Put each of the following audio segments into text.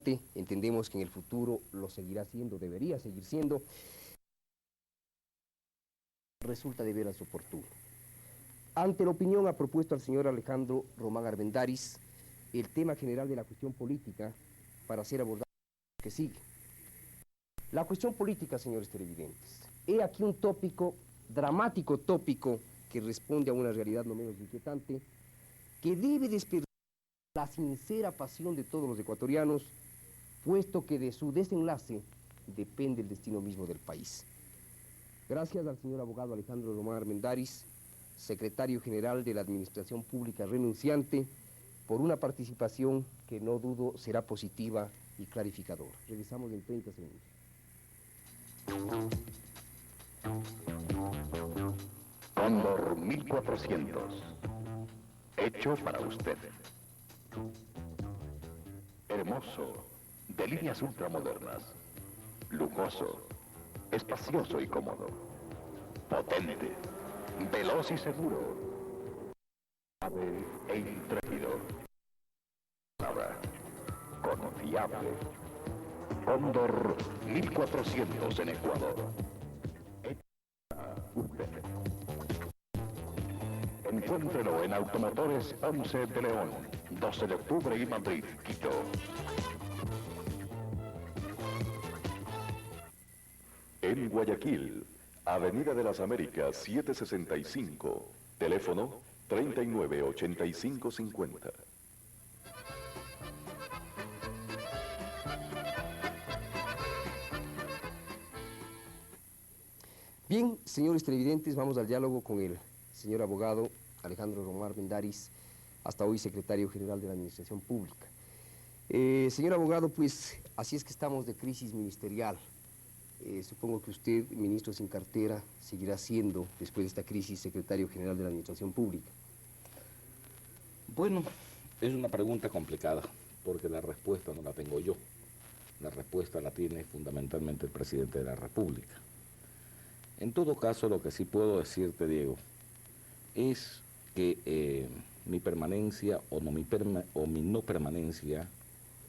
importante, entendemos que en el futuro lo seguirá siendo, debería seguir siendo, resulta de veras oportuno. Ante la opinión ha propuesto al señor Alejandro Román Armendáriz el tema general de la cuestión política para ser abordado que sigue. La cuestión política, señores televidentes, he aquí un tópico, dramático tópico, que responde a una realidad no menos inquietante, que debe despertar la sincera pasión de todos los ecuatorianos, puesto que de su desenlace depende el destino mismo del país. Gracias al señor abogado Alejandro Román Armendáriz, secretario general de la Administración Pública renunciante, por una participación que no dudo será positiva y clarificadora. Regresamos en 30 segundos. Cóndor 1400, hecho para usted. Hermoso, de líneas ultramodernas, lujoso, espacioso y cómodo, potente, veloz y seguro, suave e intrépido. Ahora, confiable. Cóndor 1400 en Ecuador. Hecho para usted. Encuéntrelo en Automotores 11 de León, 12 de octubre y Madrid, Quito. En Guayaquil, Avenida de las Américas 765, teléfono 398550. Bien, señores televidentes, vamos al diálogo con el señor abogado Alejandro Román Armendáriz, hasta hoy secretario general de la Administración Pública. Señor abogado, pues así es que estamos de crisis ministerial. Supongo que usted, ministro sin cartera, seguirá siendo, después de esta crisis, secretario general de la Administración Pública. Bueno, es una pregunta complicada, porque la respuesta no la tengo yo. La respuesta la tiene fundamentalmente el presidente de la República. En todo caso, lo que sí puedo decirte, Diego, es que mi permanencia o mi no permanencia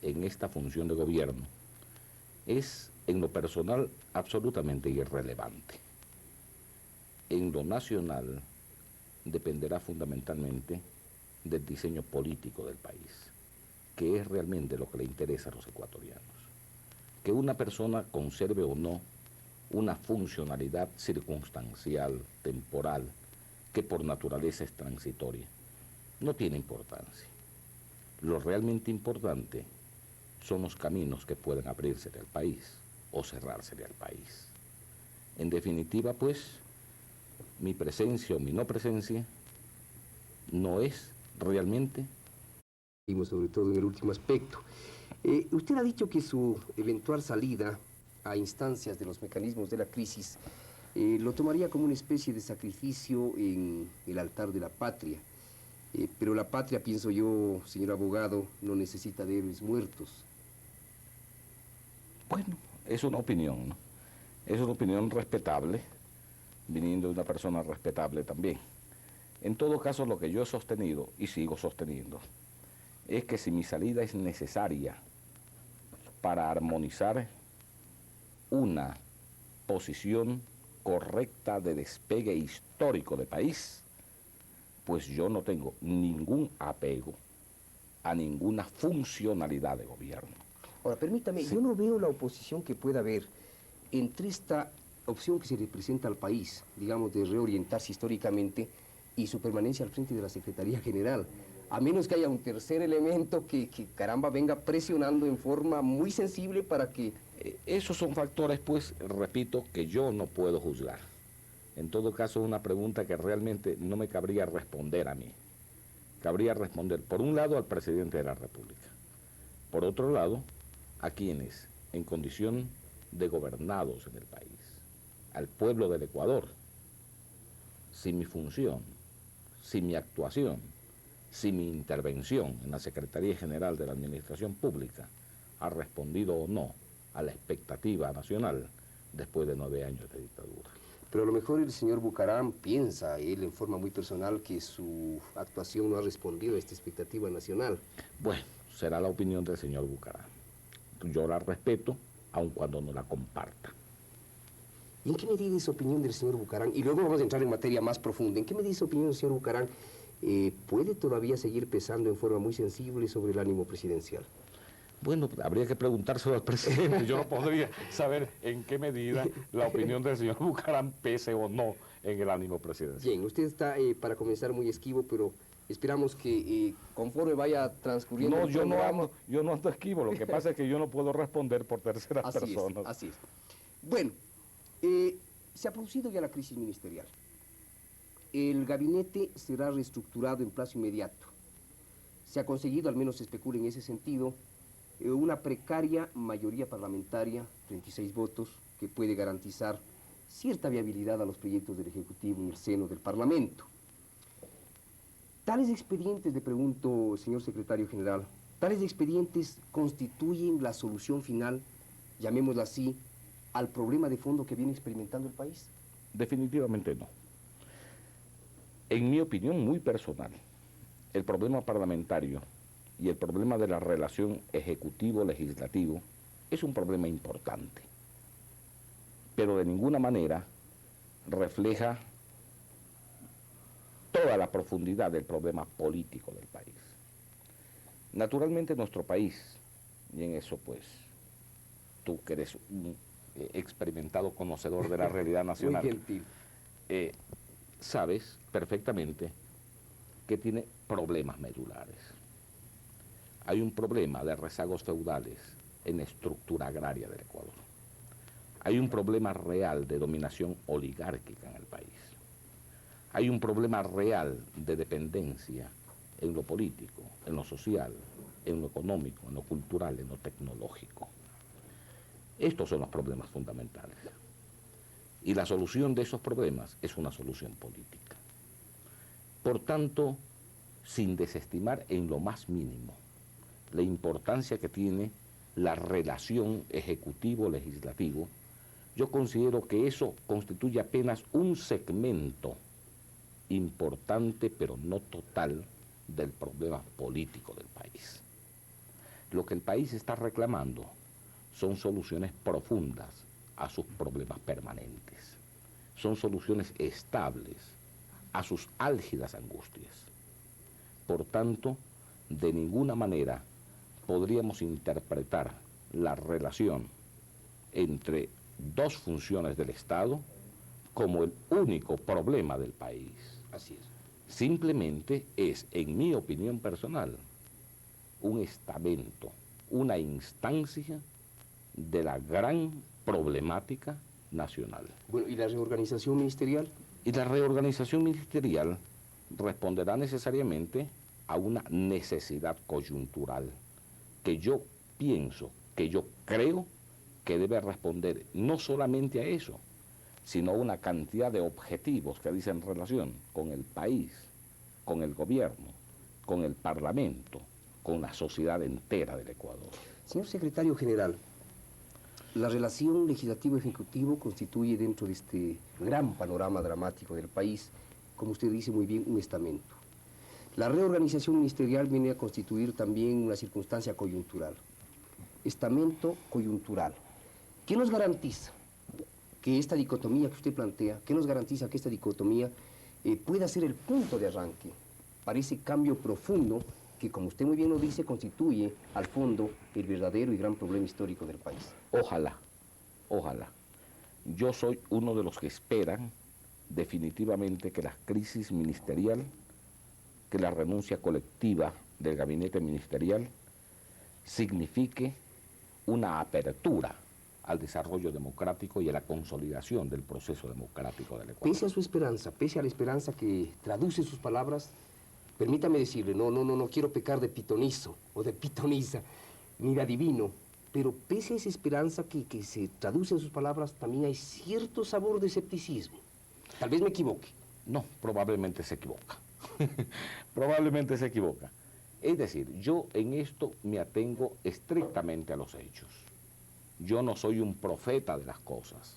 en esta función de gobierno es, en lo personal, absolutamente irrelevante. En lo nacional, dependerá fundamentalmente del diseño político del país, que es realmente lo que le interesa a los ecuatorianos. Que una persona conserve o no una funcionalidad circunstancial, temporal, que por naturaleza es transitoria, no tiene importancia. Lo realmente importante son los caminos que pueden abrirse al país o cerrársele al país. En definitiva, pues, mi presencia o mi no presencia no es realmente... Sobre todo en el último aspecto. Usted ha dicho que su eventual salida a instancias de los mecanismos de la crisis lo tomaría como una especie de sacrificio en el altar de la patria. Pero la patria, pienso yo, señor abogado, no necesita de héroes muertos. Bueno, es una opinión, ¿no? Es una opinión respetable, viniendo de una persona respetable también. En todo caso, lo que yo he sostenido, y sigo sosteniendo, es que si mi salida es necesaria para armonizar una posición correcta de despegue histórico del país, pues yo no tengo ningún apego a ninguna funcionalidad de gobierno. Ahora, permítame, Sí. Yo no veo la oposición que pueda haber entre esta opción que se le presenta al país, digamos, de reorientarse históricamente, y su permanencia al frente de la Secretaría General, a menos que haya un tercer elemento que caramba, venga presionando en forma muy sensible para que... Esos son factores, pues, repito, que yo no puedo juzgar. En todo caso, es una pregunta que realmente no me cabría responder a mí. Cabría responder, por un lado, al presidente de la República. Por otro lado, a quienes, en condición de gobernados en el país, al pueblo del Ecuador, si mi función, si mi actuación, si mi intervención en la Secretaría General de la Administración Pública ha respondido o no a la expectativa nacional después de 9 años de dictadura. Pero a lo mejor el señor Bucaram piensa, él en forma muy personal, que su actuación no ha respondido a esta expectativa nacional. Bueno, será la opinión del señor Bucaram. yo la respeto, aun cuando no la comparta. ¿Y en qué medida es opinión del señor Bucarán? Y luego vamos a entrar en materia más profunda. ¿En qué medida es opinión del señor Bucarán puede todavía seguir pesando en forma muy sensible sobre el ánimo presidencial? Bueno, habría que preguntárselo al presidente. Yo no podría saber en qué medida la opinión del señor Bucarán pese o no en el ánimo presidencial. Bien, usted está para comenzar muy esquivo, pero esperamos que conforme vaya transcurriendo No, el yo programa... no ando esquivo. Lo que pasa es que yo no puedo responder por terceras personas. Así es. Bueno, se ha producido ya la crisis ministerial. El gabinete será reestructurado en plazo inmediato. Se ha conseguido, al menos se especula en ese sentido, una precaria mayoría parlamentaria, 36 votos, que puede garantizar cierta viabilidad a los proyectos del Ejecutivo en el seno del Parlamento. Tales expedientes, le pregunto, señor secretario general, tales expedientes constituyen la solución final, llamémosla así, al problema de fondo que viene experimentando el país. Definitivamente no. En mi opinión muy personal, el problema parlamentario y el problema de la relación ejecutivo-legislativo es un problema importante, pero de ninguna manera refleja toda la profundidad del problema político del país. Naturalmente nuestro país, y en eso pues tú que eres un experimentado conocedor de la realidad nacional, Muy gentil. Sabes perfectamente que tiene problemas medulares. Hay un problema de rezagos feudales en la estructura agraria del Ecuador. Hay un problema real de dominación oligárquica en el país. Hay un problema real de dependencia en lo político, en lo social, en lo económico, en lo cultural, en lo tecnológico. Estos son los problemas fundamentales. Y la solución de esos problemas es una solución política. Por tanto, sin desestimar en lo más mínimo la importancia que tiene la relación ejecutivo-legislativo, yo considero que eso constituye apenas un segmento importante, pero no total, del problema político del país. Lo que el país está reclamando son soluciones profundas a sus problemas permanentes. Son soluciones estables a sus álgidas angustias. Por tanto, de ninguna manera podríamos interpretar la relación entre dos funciones del Estado como el único problema del país. Así es. Simplemente es, en mi opinión personal, un estamento, una instancia de la gran problemática nacional. Bueno, ¿y la reorganización ministerial? Y la reorganización ministerial responderá necesariamente a una necesidad coyuntural que yo pienso, que yo creo que debe responder no solamente a eso, sino a una cantidad de objetivos que dicen relación con el país, con el gobierno, con el parlamento, con la sociedad entera del Ecuador. Señor secretario general, la relación legislativo-ejecutivo constituye dentro de este gran panorama dramático del país, como usted dice muy bien, un estamento. La reorganización ministerial viene a constituir también una circunstancia coyuntural. Estamento coyuntural. ¿Qué nos garantiza que esta dicotomía que usted plantea, qué nos garantiza que esta dicotomía pueda ser el punto de arranque para ese cambio profundo que, como usted muy bien lo dice, constituye, al fondo, el verdadero y gran problema histórico del país? Ojalá, ojalá. Yo soy uno de los que esperan definitivamente que la crisis ministerial, que la renuncia colectiva del gabinete ministerial signifique una apertura al desarrollo democrático y a la consolidación del proceso democrático del Ecuador. Pese a su esperanza, pese a la esperanza que traduce sus palabras, permítame decirle, no quiero pecar de pitonizo o de pitoniza, ni de adivino, pero pese a esa esperanza que se traduce en sus palabras, también hay cierto sabor de escepticismo. Tal vez me equivoque. No, probablemente se equivoca. Probablemente se equivoca. Es decir, yo en esto me atengo estrictamente a los hechos. Yo no soy un profeta de las cosas.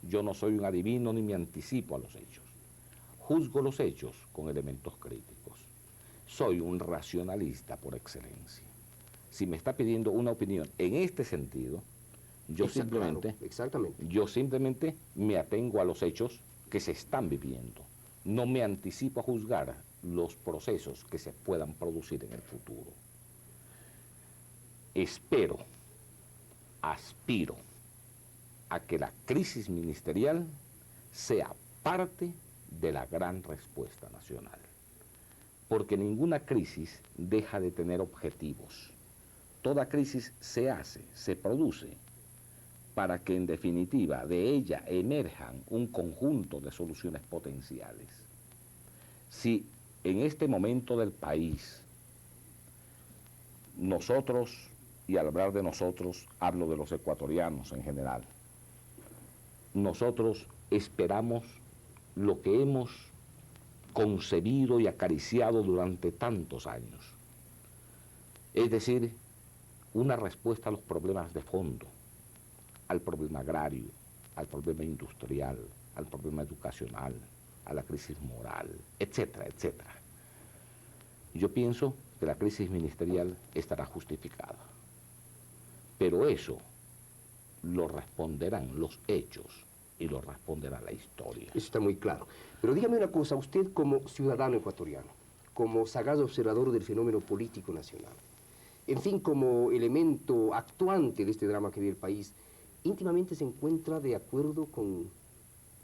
Yo no soy un adivino ni me anticipo a los hechos. Juzgo los hechos con elementos críticos. Soy un racionalista por excelencia. Si me está pidiendo una opinión en este sentido, yo simplemente me atengo a los hechos que se están viviendo. No me anticipo a juzgar los procesos que se puedan producir en el futuro. Aspiro a que la crisis ministerial sea parte de la gran respuesta nacional. Porque ninguna crisis deja de tener objetivos. Toda crisis se produce para que en definitiva de ella emerjan un conjunto de soluciones potenciales. Si en este momento del país nosotros, y al hablar de nosotros hablo de los ecuatorianos en general, nosotros esperamos lo que hemos concebido y acariciado durante tantos años, es decir, una respuesta a los problemas de fondo, al problema agrario, al problema industrial, al problema educacional, a la crisis moral, etcétera, etcétera. Yo pienso que la crisis ministerial estará justificada, pero eso lo responderán los hechos y lo responderá la historia. Eso está muy claro. Pero dígame una cosa, usted como ciudadano ecuatoriano, como sagaz observador del fenómeno político nacional, en fin, como elemento actuante de este drama que vive el país, íntimamente se encuentra de acuerdo con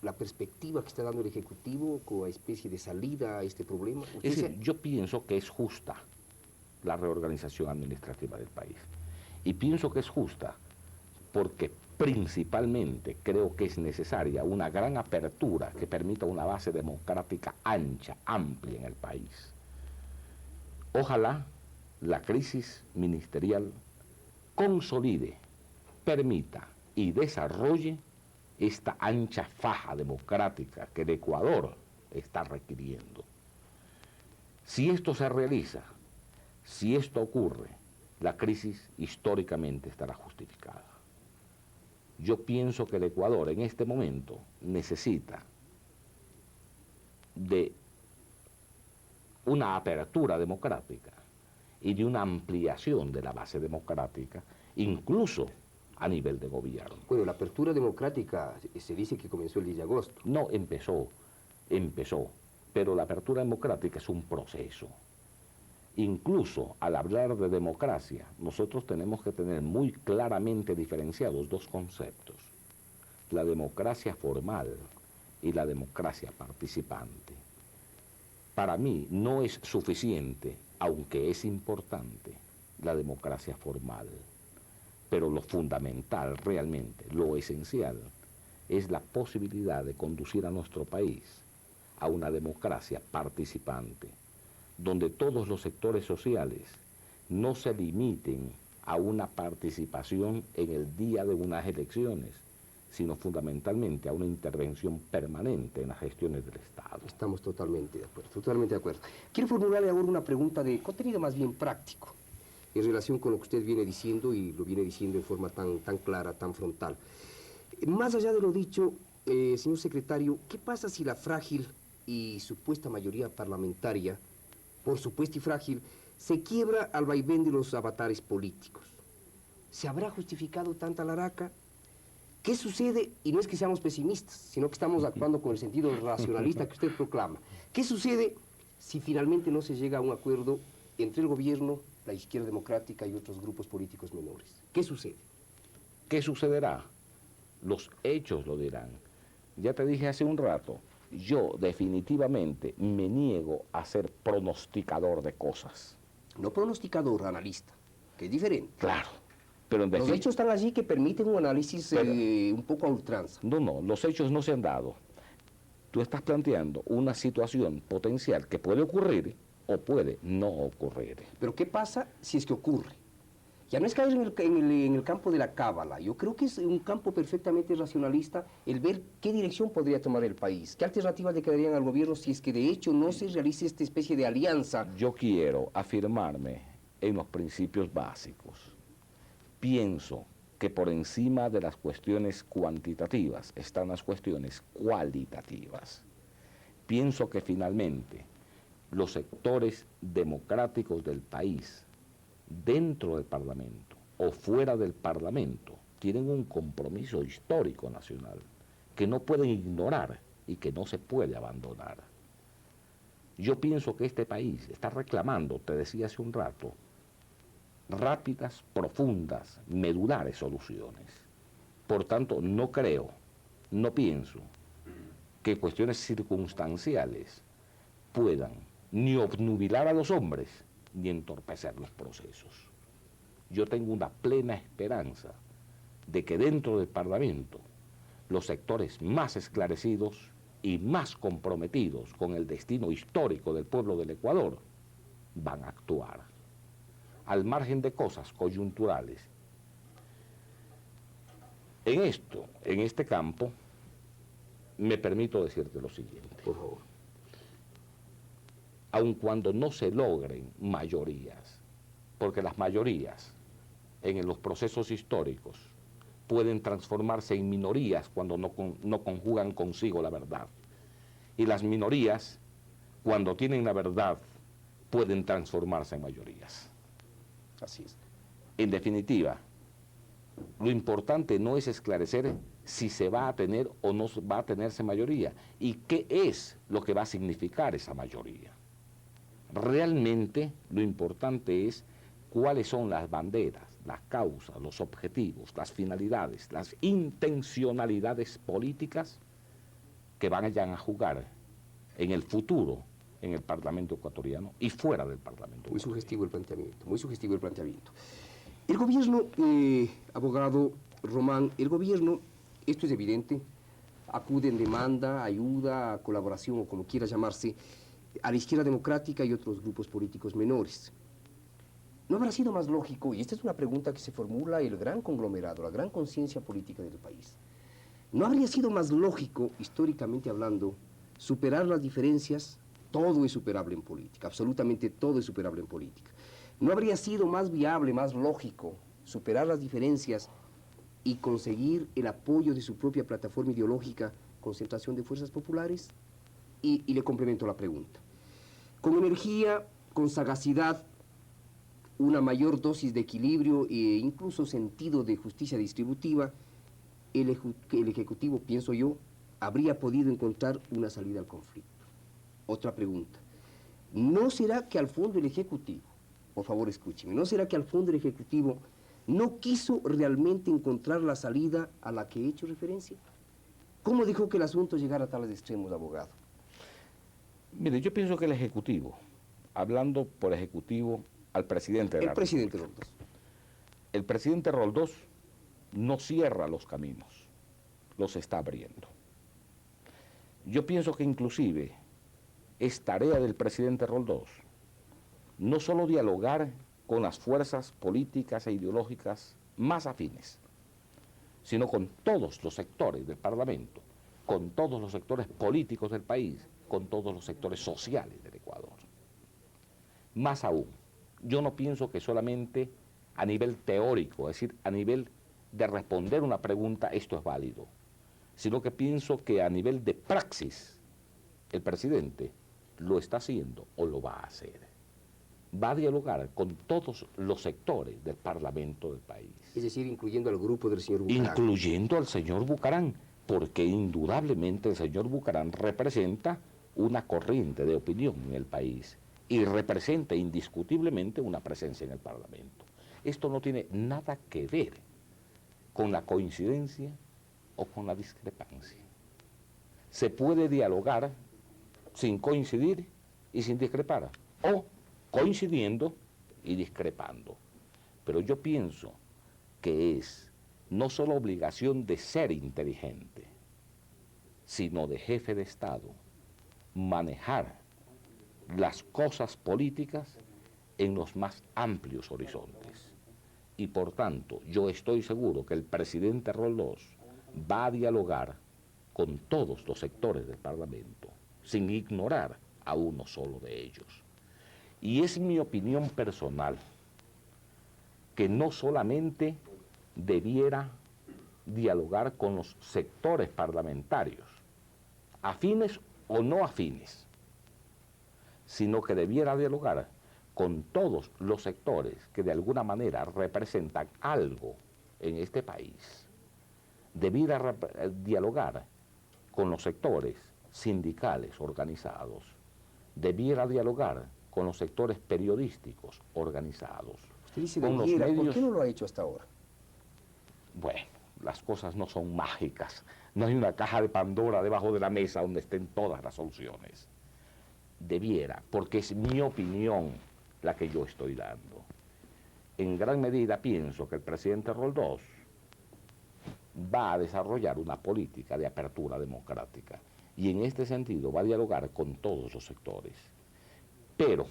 la perspectiva que está dando el Ejecutivo, con la especie de salida a este problema. Es decir, yo pienso que es justa la reorganización administrativa del país. Y pienso que es justa porque principalmente creo que es necesaria una gran apertura que permita una base democrática ancha, amplia en el país. Ojalá la crisis ministerial consolide, permita y desarrolle esta ancha faja democrática que el Ecuador está requiriendo. Si esto se realiza, si esto ocurre, la crisis históricamente estará justificada. Yo pienso que el Ecuador en este momento necesita de una apertura democrática y de una ampliación de la base democrática, incluso a nivel de gobierno. Bueno, la apertura democrática se dice que comenzó el 10 de agosto. No, empezó, pero la apertura democrática es un proceso. Incluso al hablar de democracia, nosotros tenemos que tener muy claramente diferenciados dos conceptos: la democracia formal y la democracia participante. Para mí no es suficiente, aunque es importante, la democracia formal. Pero lo fundamental realmente, lo esencial, es la posibilidad de conducir a nuestro país a una democracia participante, donde todos los sectores sociales no se limiten a una participación en el día de unas elecciones, sino fundamentalmente a una intervención permanente en las gestiones del Estado. Estamos totalmente de acuerdo, totalmente de acuerdo. Quiero formularle ahora una pregunta de contenido más bien práctico, en relación con lo que usted viene diciendo, y lo viene diciendo en forma tan clara, tan frontal. Más allá de lo dicho, señor secretario, ¿qué pasa si la frágil y supuesta mayoría parlamentaria, por supuesto y frágil, se quiebra al vaivén de los avatares políticos? ¿Se habrá justificado tanta laraca? ¿Qué sucede? Y no es que seamos pesimistas, sino que estamos actuando con el sentido racionalista que usted proclama. ¿Qué sucede si finalmente no se llega a un acuerdo entre el gobierno, la izquierda democrática y otros grupos políticos menores? ¿Qué sucede? ¿Qué sucederá? Los hechos lo dirán. Ya te dije hace un rato, yo definitivamente me niego a ser pronosticador de cosas. No pronosticador, analista, que es diferente. Claro, pero en Los hechos están allí que permiten un análisis un poco a ultranza. No, los hechos no se han dado. Tú estás planteando una situación potencial que puede ocurrir o puede no ocurrir. Pero ¿qué pasa si es que ocurre? Ya no es caer en el campo de la cábala. Yo creo que es un campo perfectamente racionalista el ver qué dirección podría tomar el país, qué alternativas le quedarían al gobierno si es que de hecho no se realice esta especie de alianza. Yo quiero afirmarme en los principios básicos. Pienso que por encima de las cuestiones cuantitativas están las cuestiones cualitativas. Pienso que finalmente los sectores democráticos del país dentro del Parlamento o fuera del Parlamento, tienen un compromiso histórico nacional que no pueden ignorar y que no se puede abandonar. Yo pienso que este país está reclamando, te decía hace un rato, rápidas, profundas, medulares soluciones. Por tanto, no creo, no pienso que cuestiones circunstanciales puedan ni obnubilar a los hombres ni entorpecer los procesos. Yo tengo una plena esperanza de que dentro del Parlamento los sectores más esclarecidos y más comprometidos con el destino histórico del pueblo del Ecuador van a actuar, al margen de cosas coyunturales. En esto, en este campo, me permito decirte lo siguiente. Por favor. Aun cuando no se logren mayorías, porque las mayorías en los procesos históricos pueden transformarse en minorías cuando no conjugan consigo la verdad. Y las minorías, cuando tienen la verdad, pueden transformarse en mayorías. Así es. En definitiva, lo importante no es esclarecer si se va a tener o no va a tenerse mayoría y qué es lo que va a significar esa mayoría. Realmente lo importante es cuáles son las banderas, las causas, los objetivos, las finalidades, las intencionalidades políticas que vayan a jugar en el futuro en el Parlamento ecuatoriano y fuera del Parlamento. Muy sugestivo el planteamiento, muy sugestivo el planteamiento. El gobierno, abogado Román, el gobierno, esto es evidente, acude en demanda, ayuda, colaboración o como quiera llamarse, a la izquierda democrática y otros grupos políticos menores. ¿No habrá sido más lógico, y esta es una pregunta que se formula el gran conglomerado, la gran conciencia política del país, ¿no habría sido más lógico, históricamente hablando, superar las diferencias? Todo es superable en política, absolutamente todo es superable en política. ¿No habría sido más viable, más lógico, superar las diferencias y conseguir el apoyo de su propia plataforma ideológica, concentración de fuerzas populares? Y le complemento la pregunta. Con energía, con sagacidad, una mayor dosis de equilibrio e incluso sentido de justicia distributiva, el Ejecutivo, pienso yo, habría podido encontrar una salida al conflicto. Otra pregunta. ¿No será que al fondo el Ejecutivo, por favor escúcheme, ¿no será que al fondo el Ejecutivo no quiso realmente encontrar la salida a la que he hecho referencia? ¿Cómo dejó que el asunto llegara a tales extremos, abogado? Mire, yo pienso que el Ejecutivo, hablando por Ejecutivo al presidente de la presidente República, Roldós. el presidente Roldós no cierra los caminos, los está abriendo. Yo pienso que inclusive es tarea del presidente Roldós no solo dialogar con las fuerzas políticas e ideológicas más afines, sino con todos los sectores del Parlamento, con todos los sectores políticos del país, con todos los sectores sociales del Ecuador. Más aún, yo no pienso que solamente a nivel teórico, es decir, a nivel de responder una pregunta, esto es válido, sino que pienso que a nivel de praxis, el presidente lo está haciendo o lo va a hacer. Va a dialogar con todos los sectores del Parlamento del país. Es decir, incluyendo al grupo del señor Bucarán. Incluyendo al señor Bucarán, porque indudablemente el señor Bucarán representa una corriente de opinión en el país y representa indiscutiblemente una presencia en el Parlamento. Esto no tiene nada que ver con la coincidencia o con la discrepancia. Se puede dialogar sin coincidir y sin discrepar, o coincidiendo y discrepando. Pero yo pienso que es no solo obligación de ser inteligente, sino de jefe de Estado, manejar las cosas políticas en los más amplios horizontes. Y por tanto, yo estoy seguro que el presidente Roldós va a dialogar con todos los sectores del Parlamento, sin ignorar a uno solo de ellos. Y es mi opinión personal que no solamente debiera dialogar con los sectores parlamentarios, afines o no afines, sino que debiera dialogar con todos los sectores que de alguna manera representan algo en este país. Debiera dialogar con los sectores sindicales organizados, debiera dialogar con los sectores periodísticos organizados. Usted dice con los debiera, ¿por medios. qué no lo ha hecho hasta ahora? Bueno, las cosas no son mágicas. No hay una caja de Pandora debajo de la mesa donde estén todas las soluciones. Debiera, porque es mi opinión la que yo estoy dando. En gran medida pienso que el presidente Roldós va a desarrollar una política de apertura democrática y en este sentido va a dialogar con todos los sectores. Pero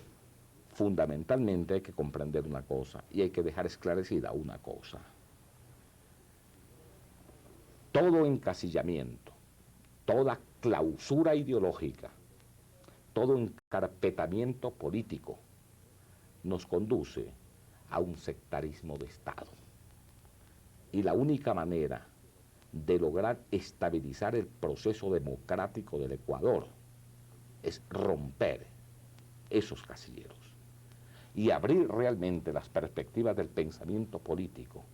fundamentalmente hay que comprender una cosa y hay que dejar esclarecida una cosa. Todo encasillamiento, toda clausura ideológica, todo encarpetamiento político nos conduce a un sectarismo de Estado. Y la única manera de lograr estabilizar el proceso democrático del Ecuador es romper esos casilleros y abrir realmente las perspectivas del pensamiento político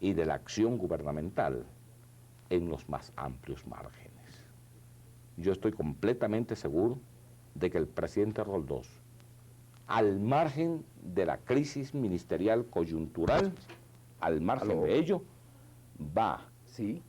y de la acción gubernamental en los más amplios márgenes. Yo estoy completamente seguro de que el presidente Roldós, al margen de la crisis ministerial coyuntural, al margen de ello, va Sí.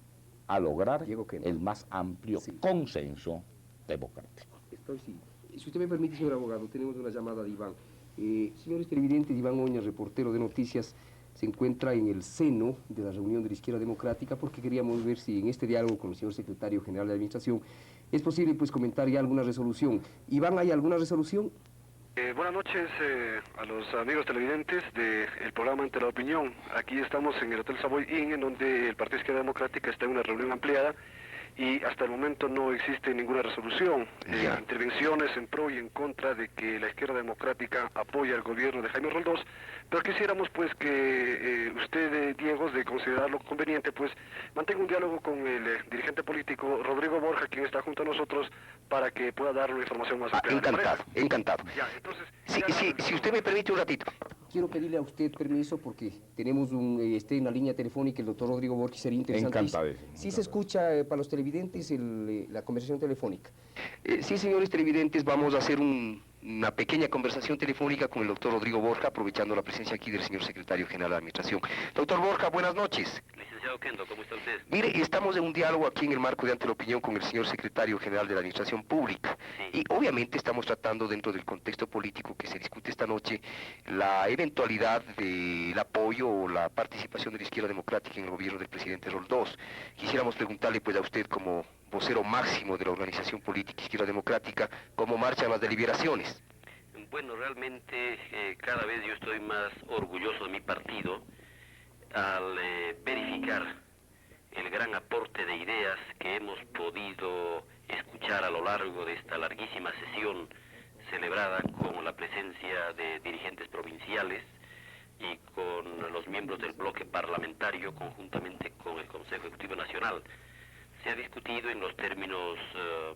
a lograr Diego Kennedy. el más amplio Sí. consenso democrático. Sí. Si usted me permite, señor abogado, tenemos una llamada de Iván. Señores televidentes, Iván Oña, reportero de noticias, se encuentra en el seno de la reunión de la Izquierda Democrática porque queríamos ver si en este diálogo con el señor secretario general de Administración es posible pues comentar ya alguna resolución. Iván, ¿hay alguna resolución? Buenas noches a los amigos televidentes del programa Ante la Opinión. Aquí estamos en el Hotel Savoy Inn, en donde el Partido Izquierda Democrática está en una reunión ampliada y hasta el momento no existe ninguna resolución. Intervenciones en pro y en contra de que la Izquierda Democrática apoya al gobierno de Jaime Roldós, pero quisiéramos pues que usted, Diego, de considerarlo conveniente, pues mantenga un diálogo con el dirigente político Rodrigo Borja, quien está junto a nosotros, para que pueda dar una información más ampliada. Encantado, encantado. Ya, entonces, Si usted me permite un ratito. Quiero pedirle a usted permiso porque tenemos en la línea telefónica el doctor Rodrigo Borja, sería interesante. Encantadísimo. Sí se escucha para los televidentes la conversación telefónica. Sí, señores televidentes, vamos a hacer una pequeña conversación telefónica con el doctor Rodrigo Borja, aprovechando la presencia aquí del señor secretario general de Administración. Doctor Borja, buenas noches. Licenciado Kendo, ¿cómo está usted? Mire, estamos en un diálogo aquí en el marco de Ante la Opinión con el señor secretario general de la Administración Pública. Sí. Y obviamente estamos tratando dentro del contexto político que se discute esta noche la eventualidad del apoyo o la participación de la Izquierda Democrática en el gobierno del presidente Roldós. Quisiéramos preguntarle pues a usted como vocero máximo de la organización política Izquierda Democrática, ¿cómo marchan las deliberaciones? Bueno, realmente cada vez yo estoy más orgulloso de mi partido al verificar el gran aporte de ideas que hemos podido escuchar a lo largo de esta larguísima sesión celebrada con la presencia de dirigentes provinciales y con los miembros del bloque parlamentario conjuntamente con el Consejo Ejecutivo Nacional. Se ha discutido en los términos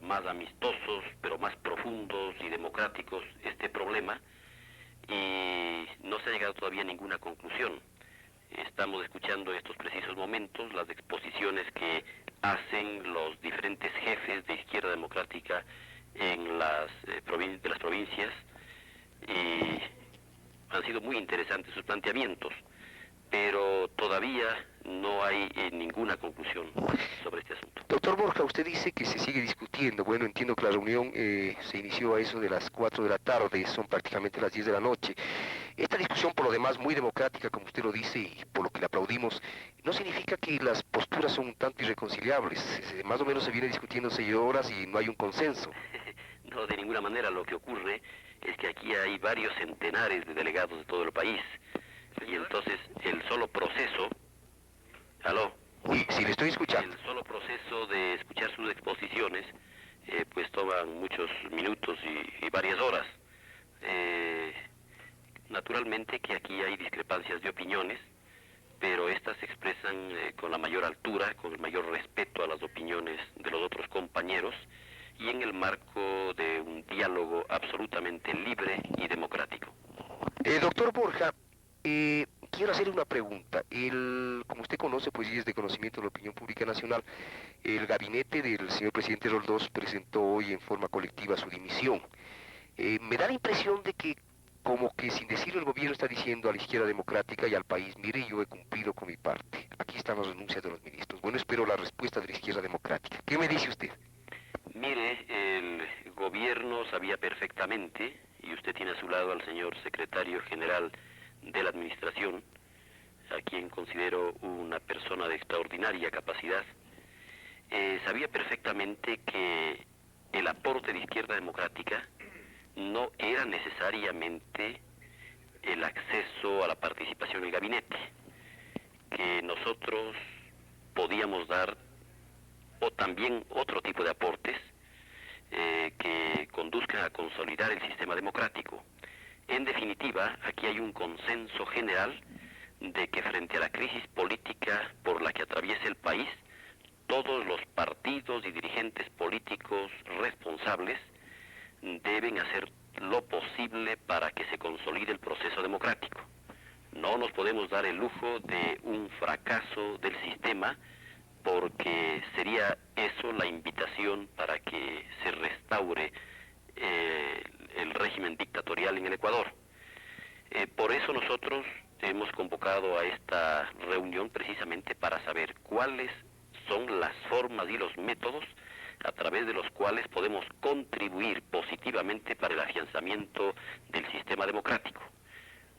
más amistosos, pero más profundos y democráticos este problema y no se ha llegado todavía a ninguna conclusión. Estamos escuchando en estos precisos momentos las exposiciones que hacen los diferentes jefes de Izquierda Democrática en de las provincias y han sido muy interesantes sus planteamientos, pero todavía no hay ninguna conclusión sobre este asunto. Doctor Borja, usted dice que se sigue discutiendo. Bueno, entiendo que la reunión se inició a eso de las 4 de la tarde, son prácticamente las 10 de la noche. Esta discusión, por lo demás, muy democrática, como usted lo dice, y por lo que le aplaudimos, no significa que las posturas son un tanto irreconciliables. Más o menos se viene discutiendo 6 horas y no hay un consenso. No, de ninguna manera. Lo que ocurre es que aquí hay varios centenares de delegados de todo el país. Y entonces el solo proceso... ¿Aló? Sí, sí, le estoy escuchando. El solo proceso de escuchar sus exposiciones, pues toman muchos minutos y varias horas. Naturalmente que aquí hay discrepancias de opiniones, pero estas se expresan con la mayor altura, con el mayor respeto a las opiniones de los otros compañeros y en el marco de un diálogo absolutamente libre y democrático. Doctor Borja, quiero hacerle una pregunta. Como usted conoce, pues y es de conocimiento de la opinión pública nacional, el gabinete del señor presidente Roldós presentó hoy en forma colectiva su dimisión. Me da la impresión de que, como que sin decirlo, el gobierno está diciendo a la izquierda democrática y al país: mire, yo he cumplido con mi parte. Aquí están las renuncias de los ministros. Bueno, espero la respuesta de la izquierda democrática. ¿Qué me dice usted? Mire, el gobierno sabía perfectamente, y usted tiene a su lado al señor secretario general de la administración, a quien considero una persona de extraordinaria capacidad, sabía perfectamente que el aporte de Izquierda Democrática no era necesariamente el acceso a la participación en el gabinete, que nosotros podíamos dar o también otro tipo de aportes que conduzcan a consolidar el sistema democrático. En definitiva, aquí hay un consenso general de que frente a la crisis política por la que atraviesa el país, todos los partidos y dirigentes políticos responsables deben hacer lo posible para que se consolide el proceso democrático. No nos podemos dar el lujo de un fracaso del sistema, porque sería eso la invitación para que se restaure el régimen dictatorial en el Ecuador. Por eso nosotros hemos convocado a esta reunión precisamente para saber cuáles son las formas y los métodos a través de los cuales podemos contribuir positivamente para el afianzamiento del sistema democrático.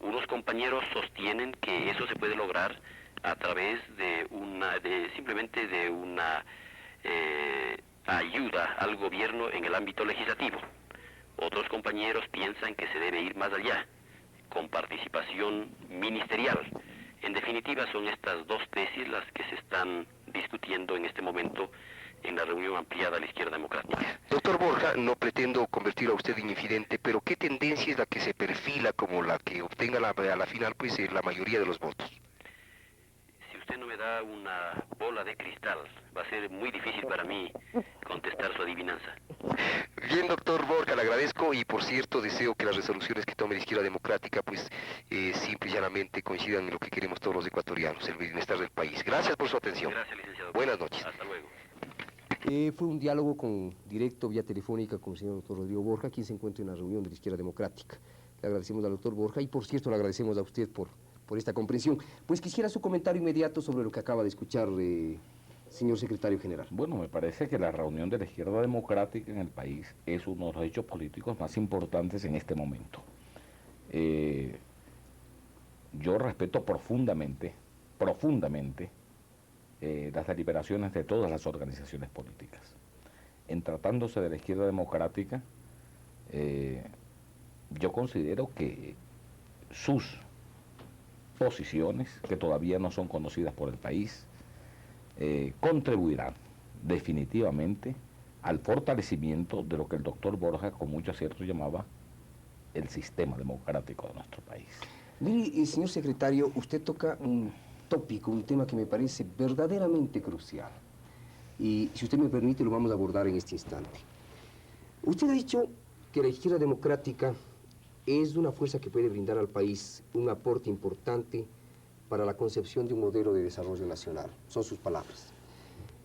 Unos compañeros sostienen que eso se puede lograr a través de simplemente de una ayuda al gobierno en el ámbito legislativo. Otros compañeros piensan que se debe ir más allá, con participación ministerial. En definitiva, son estas dos tesis las que se están discutiendo en este momento en la reunión ampliada de la Izquierda Democrática. Doctor Borja, no pretendo convertirlo a usted en infidente, pero ¿qué tendencia es la que se perfila como la que obtenga a la final, pues, la mayoría de los votos? Si usted no me da una bola de cristal, va a ser muy difícil para mí contestar su adivinanza. Bien, doctor Borja, le agradezco, y por cierto deseo que las resoluciones que tome la Izquierda Democrática pues simple y llanamente coincidan en lo que queremos todos los ecuatorianos, el bienestar del país. Gracias por su atención. Gracias, licenciado. Buenas noches. Hasta luego. Fue un diálogo directo vía telefónica con el señor doctor Rodrigo Borja, quien se encuentra en la reunión de la Izquierda Democrática. Le agradecemos al doctor Borja y, por cierto, le agradecemos a usted por esta comprensión. Pues quisiera su comentario inmediato sobre lo que acaba de escuchar, señor secretario general. Bueno, me parece que la reunión de la Izquierda Democrática en el país es uno de los hechos políticos más importantes en este momento. Yo respeto profundamente las deliberaciones de todas las organizaciones políticas. En tratándose de la Izquierda Democrática, yo considero que sus posiciones, que todavía no son conocidas por el país, contribuirán definitivamente al fortalecimiento de lo que el doctor Borja con mucho acierto llamaba el sistema democrático de nuestro país. Mire, señor secretario, usted toca un tópico, un tema que me parece verdaderamente crucial. Y si usted me permite, lo vamos a abordar en este instante. Usted ha dicho que la Izquierda Democrática es una fuerza que puede brindar al país un aporte importante para la concepción de un modelo de desarrollo nacional. Son sus palabras.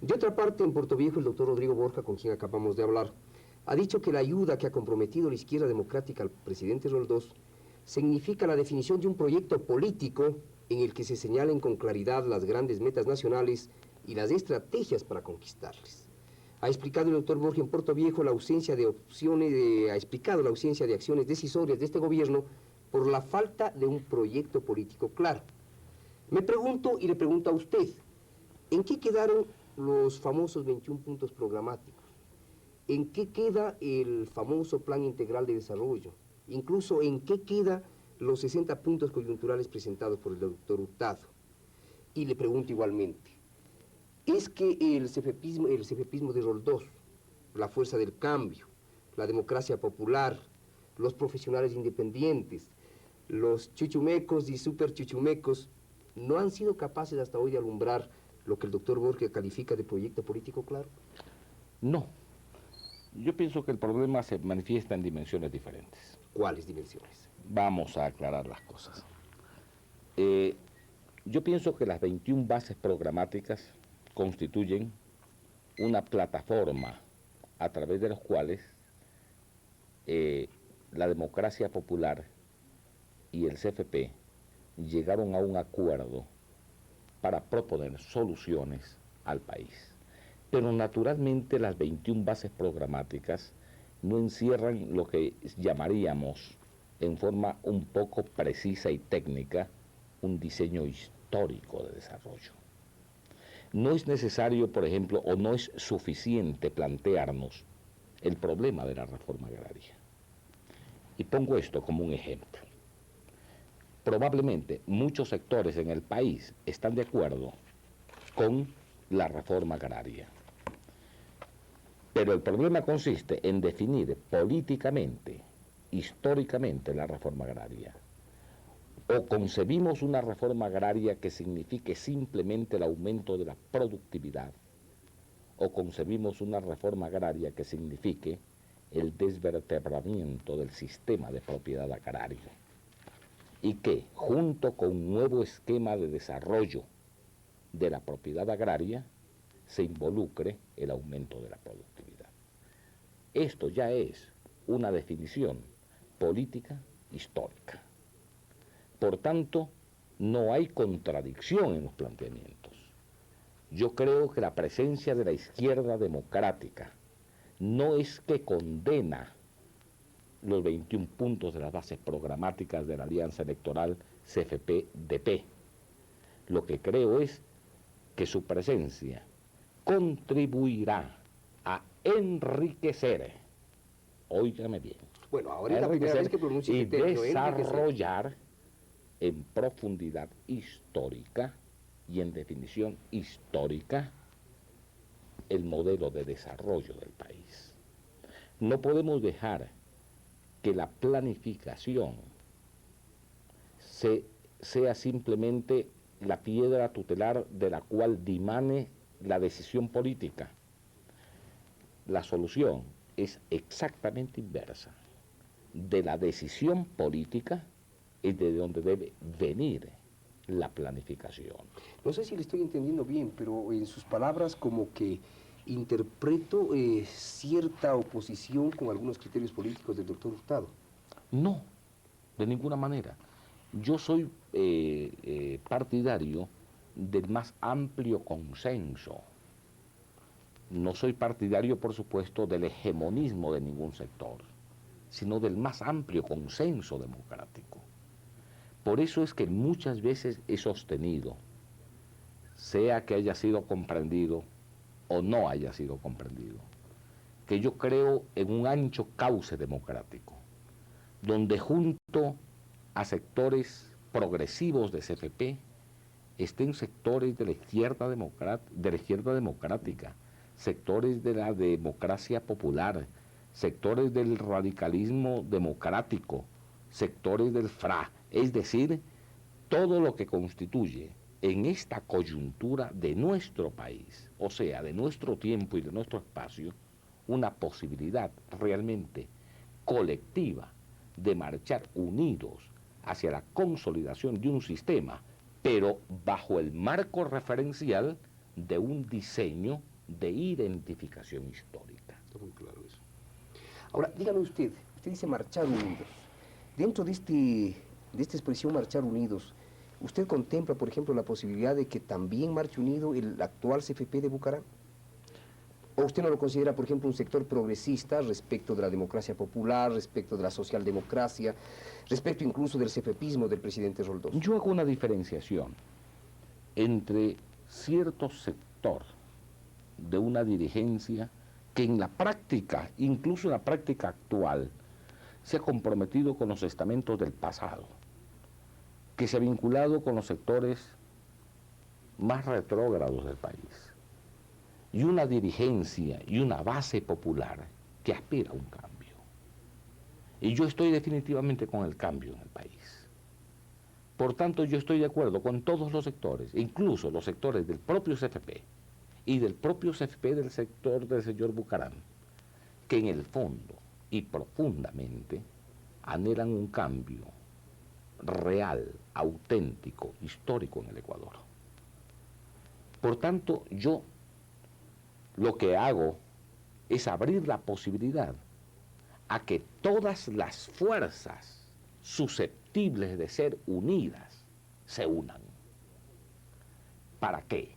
De otra parte, en Puerto Viejo, el doctor Rodrigo Borja, con quien acabamos de hablar, ha dicho que la ayuda que ha comprometido la Izquierda Democrática al presidente Roldós significa la definición de un proyecto político en el que se señalen con claridad las grandes metas nacionales y las estrategias para conquistarles. Ha explicado el doctor Borja en Puerto Viejo la ausencia de opciones, ha explicado la ausencia de acciones decisorias de este gobierno por la falta de un proyecto político claro. Me pregunto y le pregunto a usted, ¿en qué quedaron los famosos 21 puntos programáticos? ¿En qué queda el famoso Plan Integral de Desarrollo? Incluso, ¿en qué quedan los 60 puntos coyunturales presentados por el doctor Hurtado? Y le pregunto igualmente, ¿es que el cefepismo de Roldós, la fuerza del cambio, la democracia popular, los profesionales independientes, los chuchumecos y superchuchumecos, no han sido capaces hasta hoy de alumbrar lo que el doctor Borja califica de proyecto político claro? No. Yo pienso que el problema se manifiesta en dimensiones diferentes. ¿Cuáles dimensiones? Vamos a aclarar las cosas. Yo pienso que las 21 bases programáticas constituyen una plataforma a través de las cuales la democracia popular y el CFP llegaron a un acuerdo para proponer soluciones al país. Pero naturalmente las 21 bases programáticas no encierran lo que llamaríamos, en forma un poco precisa y técnica, un diseño histórico de desarrollo. No es necesario, por ejemplo, o no es suficiente plantearnos el problema de la reforma agraria. Y pongo esto como un ejemplo. Probablemente muchos sectores en el país están de acuerdo con la reforma agraria. Pero el problema consiste en definir políticamente, históricamente, la reforma agraria. O concebimos una reforma agraria que signifique simplemente el aumento de la productividad, o concebimos una reforma agraria que signifique el desvertebramiento del sistema de propiedad agraria, y que, junto con un nuevo esquema de desarrollo de la propiedad agraria, se involucre el aumento de la productividad. Esto ya es una definición política histórica. Por tanto, no hay contradicción en los planteamientos. Yo creo que la presencia de la izquierda democrática no es que condena los 21 puntos de las bases programáticas de la alianza electoral CFP-DP. Lo que creo es que su presencia contribuirá a enriquecer, óigame bien, Bueno, ahora es la primera vez que pronuncio y este término, desarrollar en profundidad histórica y en definición histórica el modelo de desarrollo del país. No podemos dejar que la planificación sea simplemente la piedra tutelar de la cual dimane la decisión política. La solución es exactamente inversa. De la decisión política es de donde debe venir la planificación. No sé si le estoy entendiendo bien, pero en sus palabras como que interpreto cierta oposición con algunos criterios políticos del doctor Hurtado. No, de ninguna manera. Yo soy partidario del más amplio consenso. No soy partidario, por supuesto, del hegemonismo de ningún sector, sino del más amplio consenso democrático. Por eso es que muchas veces he sostenido, sea que haya sido comprendido o no haya sido comprendido, que yo creo en un ancho cauce democrático, donde junto a sectores progresivos de CFP estén sectores de la izquierda democrática, sectores de la democracia popular, sectores del radicalismo democrático, sectores del FRA, es decir, todo lo que constituye en esta coyuntura de nuestro país, o sea, de nuestro tiempo y de nuestro espacio, una posibilidad realmente colectiva de marchar unidos hacia la consolidación de un sistema, pero bajo el marco referencial de un diseño de identificación histórica. Está muy claro eso. Ahora, dígame usted dice marchar unidos. Dentro de esta expresión marchar unidos, ¿usted contempla, por ejemplo, la posibilidad de que también marche unido el actual CFP de Bucaram? ¿O usted no lo considera, por ejemplo, un sector progresista respecto de la democracia popular, respecto de la socialdemocracia, respecto incluso del CFPismo del presidente Roldós? Yo hago una diferenciación entre cierto sector de una dirigencia que en la práctica, incluso en la práctica actual, se ha comprometido con los estamentos del pasado, que se ha vinculado con los sectores más retrógrados del país, y una dirigencia y una base popular que aspira a un cambio. Y yo estoy definitivamente con el cambio en el país. Por tanto, yo estoy de acuerdo con todos los sectores, incluso los sectores del propio CFP y del propio CFP del sector del señor Bucaram, que en el fondo y profundamente anhelan un cambio real, auténtico, histórico en el Ecuador. Por tanto, yo lo que hago es abrir la posibilidad a que todas las fuerzas susceptibles de ser unidas se unan. ¿Para qué?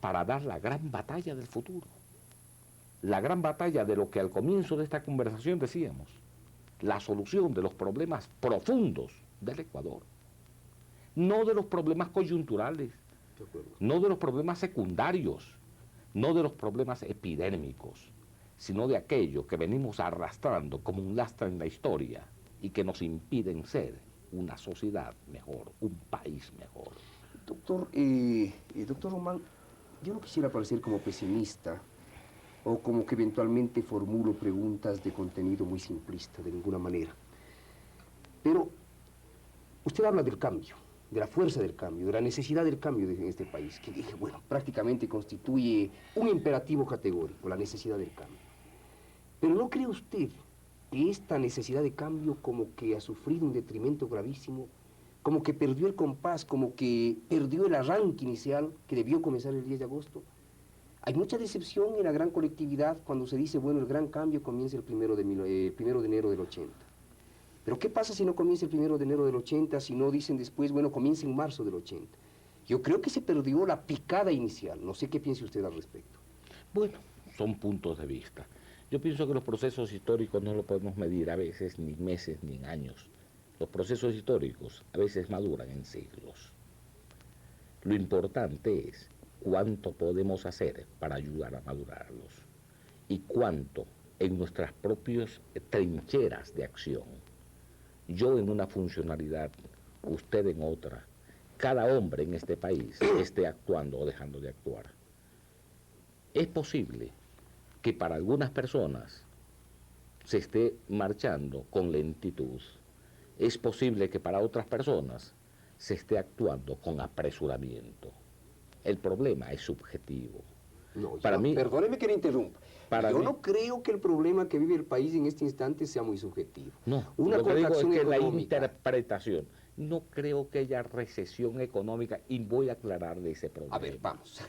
Para dar la gran batalla del futuro. La gran batalla de lo que al comienzo de esta conversación decíamos, la solución de los problemas profundos del Ecuador. No de los problemas coyunturales, no de los problemas secundarios, no de los problemas epidémicos, sino de aquello que venimos arrastrando como un lastre en la historia y que nos impiden ser una sociedad mejor, un país mejor. Doctor Román, yo no quisiera parecer como pesimista o como que eventualmente formulo preguntas de contenido muy simplista, de ninguna manera. Pero usted habla del cambio, de la fuerza del cambio, de la necesidad del cambio en este país, que dije, bueno, prácticamente constituye un imperativo categórico, la necesidad del cambio. Pero ¿no cree usted que esta necesidad de cambio como que ha sufrido un detrimento gravísimo, como que perdió el compás, como que perdió el arranque inicial que debió comenzar el 10 de agosto? Hay mucha decepción en la gran colectividad cuando se dice, bueno, el gran cambio comienza el primero de enero del 80. Pero ¿qué pasa si no comienza el 1 de enero del 80, si no dicen después, bueno, comienza en marzo del 80? Yo creo que se perdió la picada inicial. No sé qué piense usted al respecto. Bueno, son puntos de vista. Yo pienso que los procesos históricos no los podemos medir a veces ni meses ni en años. Los procesos históricos a veces maduran en siglos. Lo importante es cuánto podemos hacer para ayudar a madurarlos y cuánto en nuestras propias trincheras de acción, yo en una funcionalidad, usted en otra, cada hombre en este país esté actuando o dejando de actuar. Es posible que para algunas personas se esté marchando con lentitud. Es posible que para otras personas se esté actuando con apresuramiento. El problema es subjetivo. No, para mí, perdóneme que le interrumpa. Yo mí, no creo que el problema que vive el país en este instante sea muy subjetivo. No, una lo que digo es que económica, la interpretación. No creo que haya recesión económica y voy a aclararle ese problema. A ver, vamos.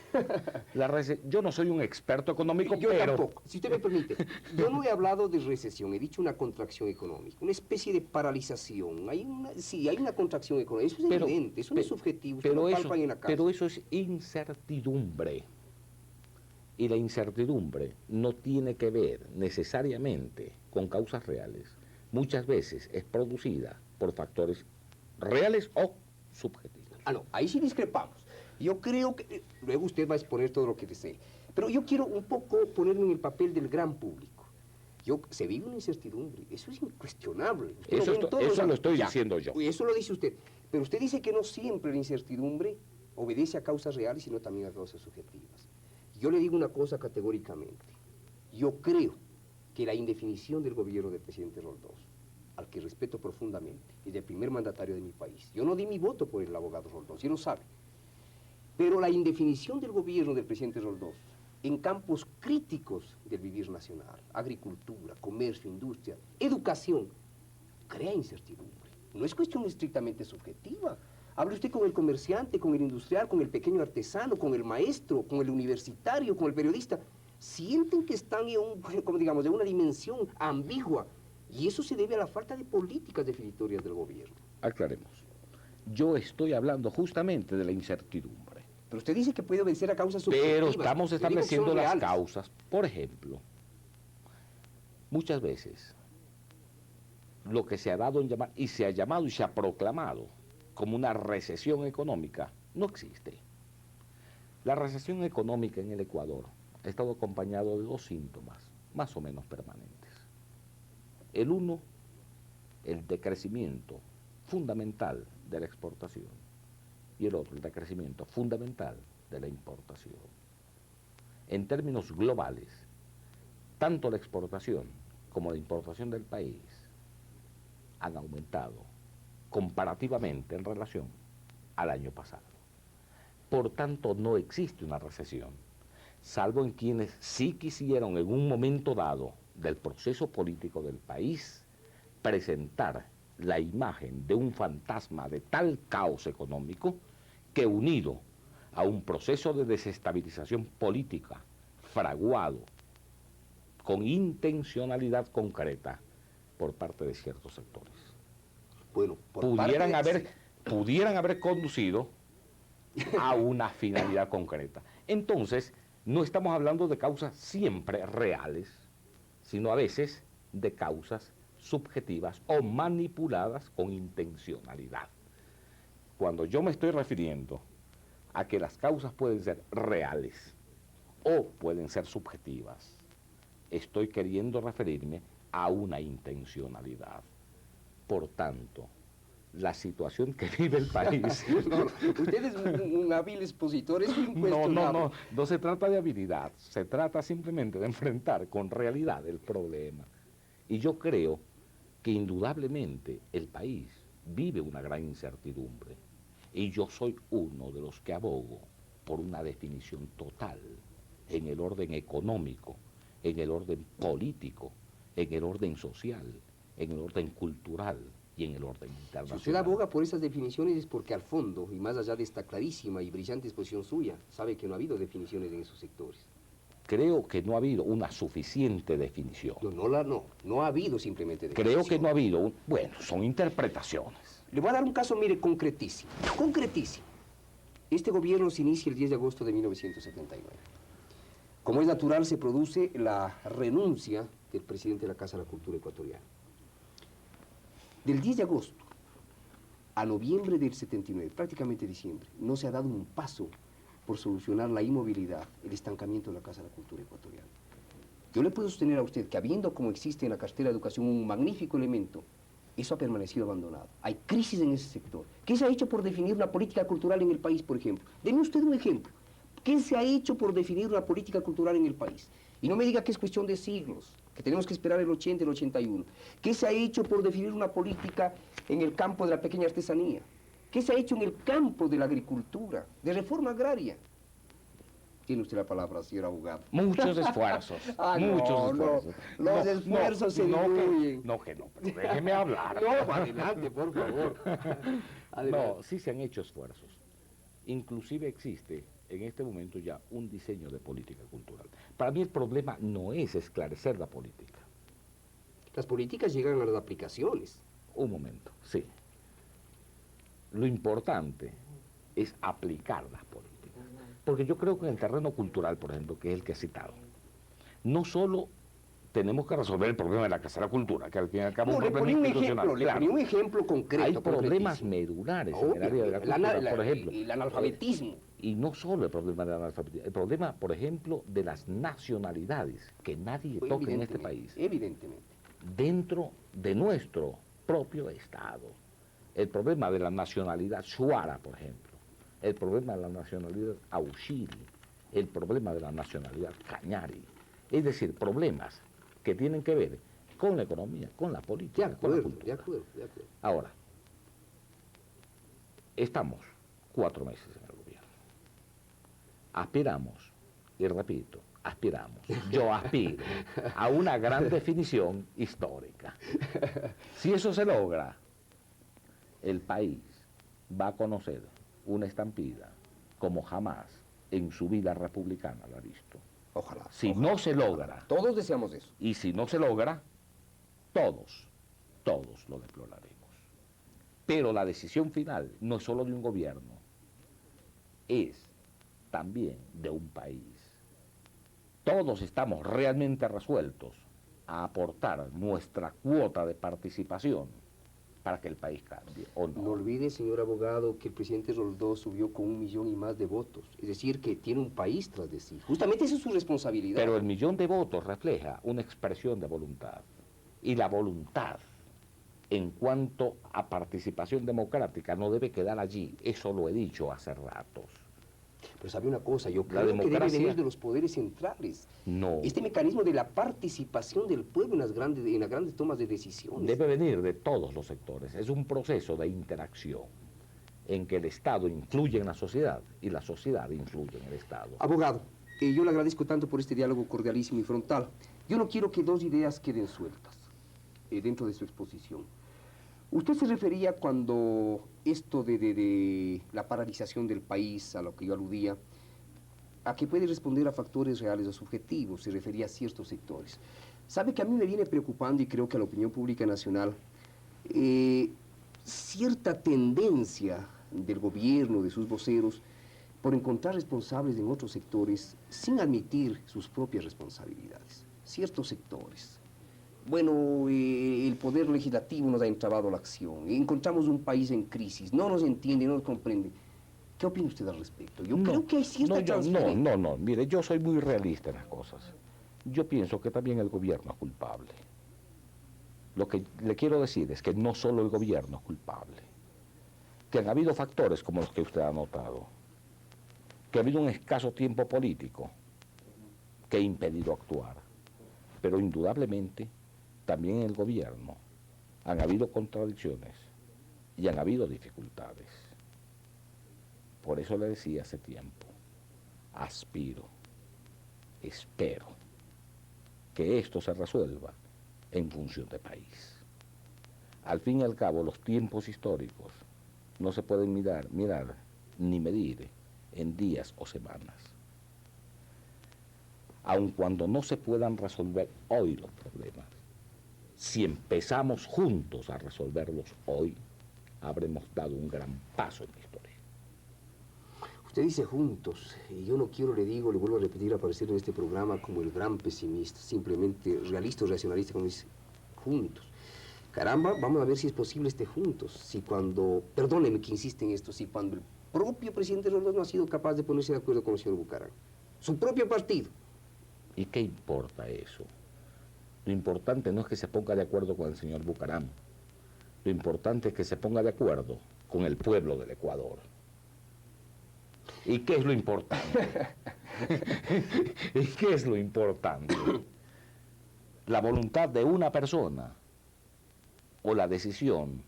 Yo no soy un experto económico, yo pero... tampoco, si usted me permite. Yo no he hablado de recesión, he dicho una contracción económica, una especie de paralización. Sí, hay una contracción económica, eso es evidente, eso no es subjetivo, usted lo palpa en la casa. Pero eso es incertidumbre. Y la incertidumbre no tiene que ver necesariamente con causas reales. Muchas veces es producida por factores reales o subjetivos. No, ahí sí discrepamos. Yo creo que... Luego usted va a exponer todo lo que desee. Pero yo quiero un poco ponerme en el papel del gran público. Se vive una incertidumbre, eso es incuestionable. Eso lo estoy diciendo yo. Eso lo dice usted. Pero usted dice que no siempre la incertidumbre obedece a causas reales, sino también a causas subjetivas. Yo le digo una cosa categóricamente. Yo creo que la indefinición del gobierno del presidente Roldós, al que respeto profundamente, es el primer mandatario de mi país. Yo no di mi voto por el abogado Roldós, y lo sabe. Pero la indefinición del gobierno del presidente Roldós en campos críticos del vivir nacional, agricultura, comercio, industria, educación, crea incertidumbre. No es cuestión estrictamente subjetiva. Hable usted con el comerciante, con el industrial, con el pequeño artesano, con el maestro, con el universitario, con el periodista. Sienten que están en una dimensión ambigua. Y eso se debe a la falta de políticas definitorias del gobierno. Aclaremos. Yo estoy hablando justamente de la incertidumbre. Pero usted dice que puede obedecer a causas subjetivas. Pero estamos estableciendo las causas. Por ejemplo, muchas veces lo que se ha dado en llamar, y se ha llamado y se ha proclamado como una recesión económica, no existe. La recesión económica en el Ecuador ha estado acompañado de dos síntomas, más o menos permanentes. El uno, el decrecimiento fundamental de la exportación, y el otro, el decrecimiento fundamental de la importación. En términos globales, tanto la exportación como la importación del país han aumentado comparativamente en relación al año pasado. Por tanto, no existe una recesión, salvo en quienes sí quisieron en un momento dado del proceso político del país presentar la imagen de un fantasma de tal caos económico que, unido a un proceso de desestabilización política fraguado con intencionalidad concreta por parte de ciertos sectores, Bueno, pudieran haber conducido a una finalidad concreta. Entonces, no estamos hablando de causas siempre reales, sino a veces de causas subjetivas o manipuladas con intencionalidad. Cuando yo me estoy refiriendo a que las causas pueden ser reales o pueden ser subjetivas, estoy queriendo referirme a una intencionalidad. Por tanto, la situación que vive el país... Usted es un hábil expositor, es incuestionable. No se trata de habilidad, se trata simplemente de enfrentar con realidad el problema. Y yo creo que indudablemente el país vive una gran incertidumbre. Y yo soy uno de los que abogo por una definición total en el orden económico, en el orden político, en el orden social, en el orden cultural y en el orden internacional. Si usted aboga por esas definiciones es porque al fondo, y más allá de esta clarísima y brillante exposición suya, sabe que no ha habido definiciones en esos sectores. Creo que no ha habido una suficiente definición. No ha habido simplemente definición. Creo que no ha habido, bueno, son interpretaciones. Le voy a dar un caso, mire, concretísimo, concretísimo. Este gobierno se inicia el 10 de agosto de 1979. Como es natural, se produce la renuncia del presidente de la Casa de la Cultura Ecuatoriana. Del 10 de agosto a noviembre del 79, prácticamente diciembre, no se ha dado un paso por solucionar la inmovilidad, el estancamiento de la Casa de la Cultura Ecuatoriana. Yo le puedo sostener a usted que habiendo como existe en la cartera de educación un magnífico elemento, eso ha permanecido abandonado. Hay crisis en ese sector. ¿Qué se ha hecho por definir una política cultural en el país, por ejemplo? Deme usted un ejemplo. ¿Qué se ha hecho por definir una política cultural en el país? Y no me diga que es cuestión de siglos, que tenemos que esperar el 80, el 81. ¿Qué se ha hecho por definir una política en el campo de la pequeña artesanía? ¿Qué se ha hecho en el campo de la agricultura, de reforma agraria? Tiene usted la palabra, señor abogado. Muchos esfuerzos. Muchos esfuerzos. Los esfuerzos se diluyen. Pero déjeme hablar. No, adelante, por favor. Adelante. No, sí se han hecho esfuerzos. Inclusive existe en este momento ya un diseño de política cultural. Para mí el problema no es esclarecer la política. Las políticas llegan a las aplicaciones. Un momento, sí. Lo importante es aplicar las políticas. Porque yo creo que en el terreno cultural, por ejemplo, que es el que he citado, no solo tenemos que resolver el problema de la Casa de la Cultura, que al fin y al cabo es un problema institucional. Le ponía un ejemplo concreto. Hay problemas medulares en el área de la cultura, por ejemplo. El analfabetismo. Y no solo el problema del analfabetismo, el problema, por ejemplo, de las nacionalidades, que nadie toca en este país. Evidentemente. Dentro de nuestro propio Estado. El problema de la nacionalidad shuara, por ejemplo. El problema de la nacionalidad aushiri. El problema de la nacionalidad cañari. Es decir, problemas que tienen que ver con la economía, con la política, con la cultura. De acuerdo. Ahora, estamos 4 meses en el gobierno. Aspiramos, y repito, yo aspiro a una gran definición histórica. Si eso se logra, el país va a conocer una estampida como jamás en su vida republicana la ha visto. Ojalá. Si no se logra... Todos deseamos eso. Y si no se logra, todos lo deploraremos. Pero la decisión final no es solo de un gobierno, es también de un país. Todos estamos realmente resueltos a aportar nuestra cuota de participación para que el país cambie, ¿o no? No olvide, señor abogado, que el presidente Roldós subió con 1 millón y más de votos. Es decir, que tiene un país tras de sí. Justamente esa es su responsabilidad. Pero el 1 millón de votos refleja una expresión de voluntad. Y la voluntad, en cuanto a participación democrática, no debe quedar allí. Eso lo he dicho hace ratos. Pero sabe una cosa, yo creo que debe venir de los poderes centrales. No. Este mecanismo de la participación del pueblo en las grandes tomas de decisiones. Debe venir de todos los sectores. Es un proceso de interacción en que el Estado influye en la sociedad y la sociedad influye en el Estado. Abogado, Yo le agradezco tanto por este diálogo cordialísimo y frontal. Yo no quiero que dos ideas queden sueltas dentro de su exposición. Usted se refería cuando esto de la paralización del país, a lo que yo aludía, a que puede responder a factores reales o subjetivos, se refería a ciertos sectores. Sabe que a mí me viene preocupando, y creo que a la opinión pública nacional, cierta tendencia del gobierno, de sus voceros, por encontrar responsables en otros sectores sin admitir sus propias responsabilidades. Ciertos sectores. Bueno, el poder legislativo nos ha entrabado la acción. Encontramos un país en crisis. No nos entiende, no nos comprende. ¿Qué opina usted al respecto? Yo creo que hay cierta transferencia. No. Mire, yo soy muy realista en las cosas. Yo pienso que también el gobierno es culpable. Lo que le quiero decir es que no solo el gobierno es culpable. Que han habido factores como los que usted ha notado. Que ha habido un escaso tiempo político que ha impedido actuar. Pero indudablemente también en el gobierno han habido contradicciones y han habido dificultades. Por eso le decía hace tiempo, aspiro, espero que esto se resuelva en función de país. Al fin y al cabo, los tiempos históricos no se pueden mirar ni medir en días o semanas. Aun cuando no se puedan resolver hoy los problemas, si empezamos juntos a resolverlos hoy, habremos dado un gran paso en la historia. Usted dice juntos, y yo no quiero, le vuelvo a repetir, aparecer en este programa como el gran pesimista, simplemente realista o racionalista, como dice, juntos. Caramba, vamos a ver si es posible este juntos, si cuando, perdóneme que insiste en esto, si cuando el propio presidente Roldós no ha sido capaz de ponerse de acuerdo con el señor Bucaram, su propio partido. ¿Y qué importa eso? Lo importante no es que se ponga de acuerdo con el señor Bucaram. Lo importante es que se ponga de acuerdo con el pueblo del Ecuador. ¿Y qué es lo importante? ¿Y qué es lo importante? ¿La voluntad de una persona o la decisión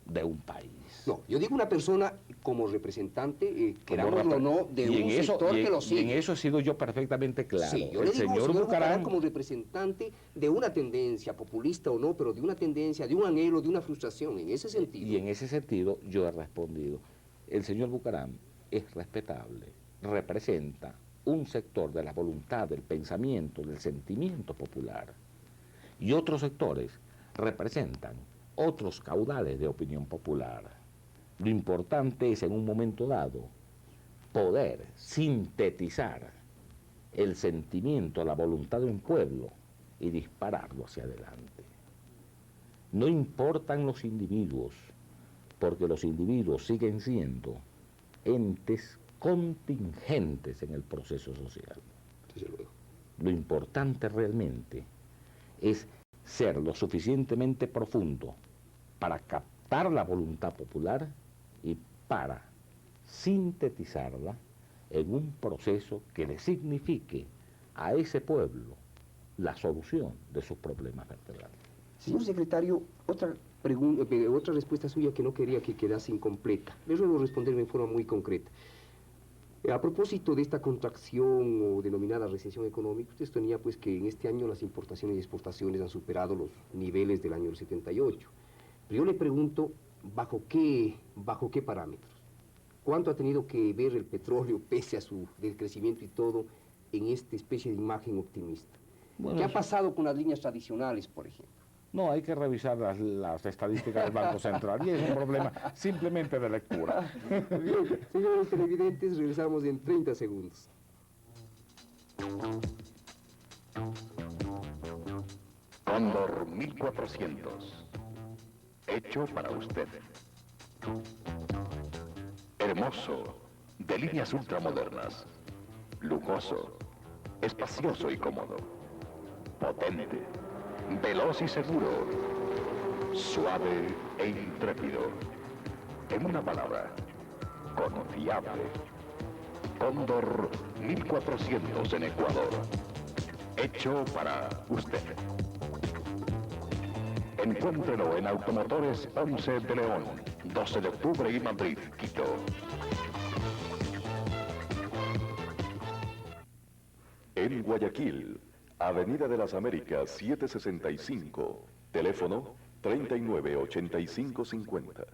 de un país? No, yo digo una persona como representante, querámoslo o no, de un sector que lo sigue. Y en eso he sido yo perfectamente claro. Sí, yo le digo, señor Bucaram, como representante de una tendencia, populista o no, pero de una tendencia, de un anhelo, de una frustración, en ese sentido. Y en ese sentido yo he respondido. El señor Bucaram es respetable, representa un sector de la voluntad, del pensamiento, del sentimiento popular. Y otros sectores representan otros caudales de opinión popular. Lo importante es, en un momento dado, poder sintetizar el sentimiento, la voluntad de un pueblo y dispararlo hacia adelante. No importan los individuos, porque los individuos siguen siendo entes contingentes en el proceso social. Desde luego. Lo importante realmente es ser lo suficientemente profundo para captar la voluntad popular y para sintetizarla en un proceso que le signifique a ese pueblo la solución de sus problemas vertebrales. Señor secretario, otra respuesta suya que no quería que quedase incompleta. Le ruego responderme en forma muy concreta. A propósito de esta contracción o denominada recesión económica, usted tenía pues que en este año las importaciones y exportaciones han superado los niveles del año del 78. Pero yo le pregunto, ¿bajo qué parámetros? ¿Cuánto ha tenido que ver el petróleo, pese a su decrecimiento y todo, en esta especie de imagen optimista? Bueno, ¿qué ha pasado con las líneas tradicionales, por ejemplo? No, hay que revisar las estadísticas del Banco Central y es un problema simplemente de lectura. Bien, señores televidentes, regresamos en 30 segundos. Cóndor 1400. Hecho para usted. Hermoso, de líneas ultramodernas. Lujoso, espacioso y cómodo. Potente, veloz y seguro. Suave e intrépido. En una palabra, confiable. Cóndor 1400 en Ecuador. Hecho para usted. Encuéntrelo en Automotores 11 de León, 12 de octubre y Madrid, Quito. En Guayaquil, Avenida de las Américas 765, teléfono 398550.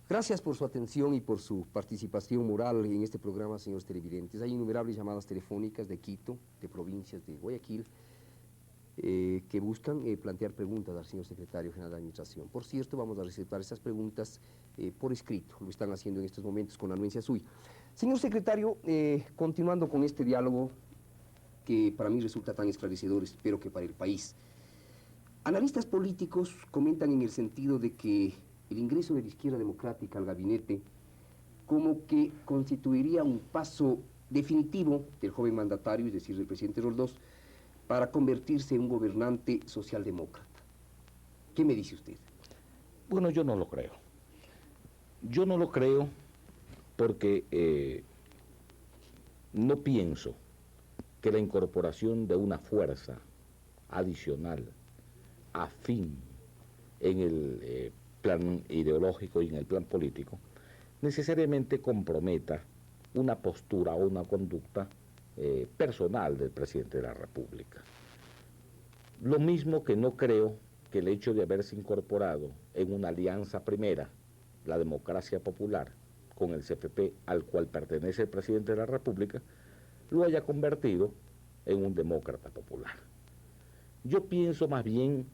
Gracias por su atención y por su participación moral en este programa, señores televidentes. Hay innumerables llamadas telefónicas de Quito, de provincias de Guayaquil, que buscan plantear preguntas al señor secretario general de Administración. Por cierto, vamos a reservar esas preguntas por escrito, lo están haciendo en estos momentos con anuencia suya. Señor secretario, continuando con este diálogo que para mí resulta tan esclarecedor, espero que para el país. Analistas políticos comentan en el sentido de que el ingreso de la izquierda democrática al gabinete como que constituiría un paso definitivo del joven mandatario, es decir, del presidente Roldós, para convertirse en un gobernante socialdemócrata. ¿Qué me dice usted? Bueno, yo no lo creo. Yo no lo creo porque no pienso que la incorporación de una fuerza adicional, afín en el plan ideológico y en el plan político, necesariamente comprometa una postura o una conducta personal del presidente de la República. Lo mismo que no creo que el hecho de haberse incorporado en una alianza primera, la democracia popular, con el CFP al cual pertenece el presidente de la República, lo haya convertido en un demócrata popular. Yo pienso más bien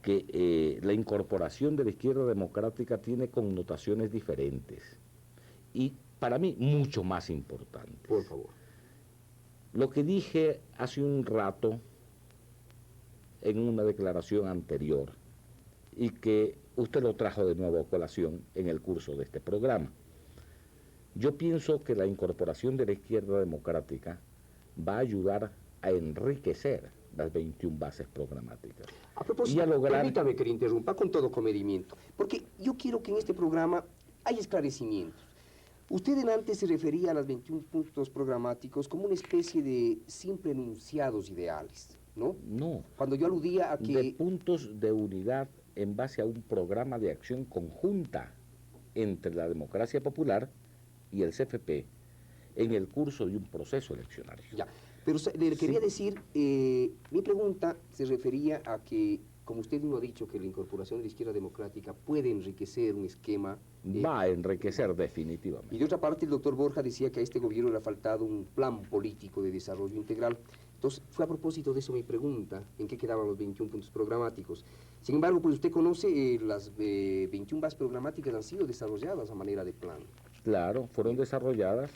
que la incorporación de la izquierda democrática tiene connotaciones diferentes y para mí mucho más importantes. Por favor. Lo que dije hace un rato en una declaración anterior y que usted lo trajo de nuevo a colación en el curso de este programa. Yo pienso que la incorporación de la izquierda democrática va a ayudar a enriquecer las 21 bases programáticas. A propósito, y a lograr... permítame que le interrumpa con todo comedimiento, porque yo quiero que en este programa haya esclarecimientos. Usted en antes se refería a las 21 puntos programáticos como una especie de simple enunciados ideales, ¿no? No. Cuando yo aludía a que... De puntos de unidad en base a un programa de acción conjunta entre la democracia popular y el CFP en el curso de un proceso eleccionario. Ya, pero le quería decir, mi pregunta se refería a que, como usted mismo ha dicho, que la incorporación de la izquierda democrática puede enriquecer un esquema... Va a enriquecer definitivamente. Y de otra parte, el doctor Borja decía que a este gobierno le ha faltado un plan político de desarrollo integral. Entonces, fue a propósito de eso mi pregunta, ¿en qué quedaban los 21 puntos programáticos? Sin embargo, pues usted conoce, las 21 bases programáticas han sido desarrolladas a manera de plan. Claro, fueron desarrolladas.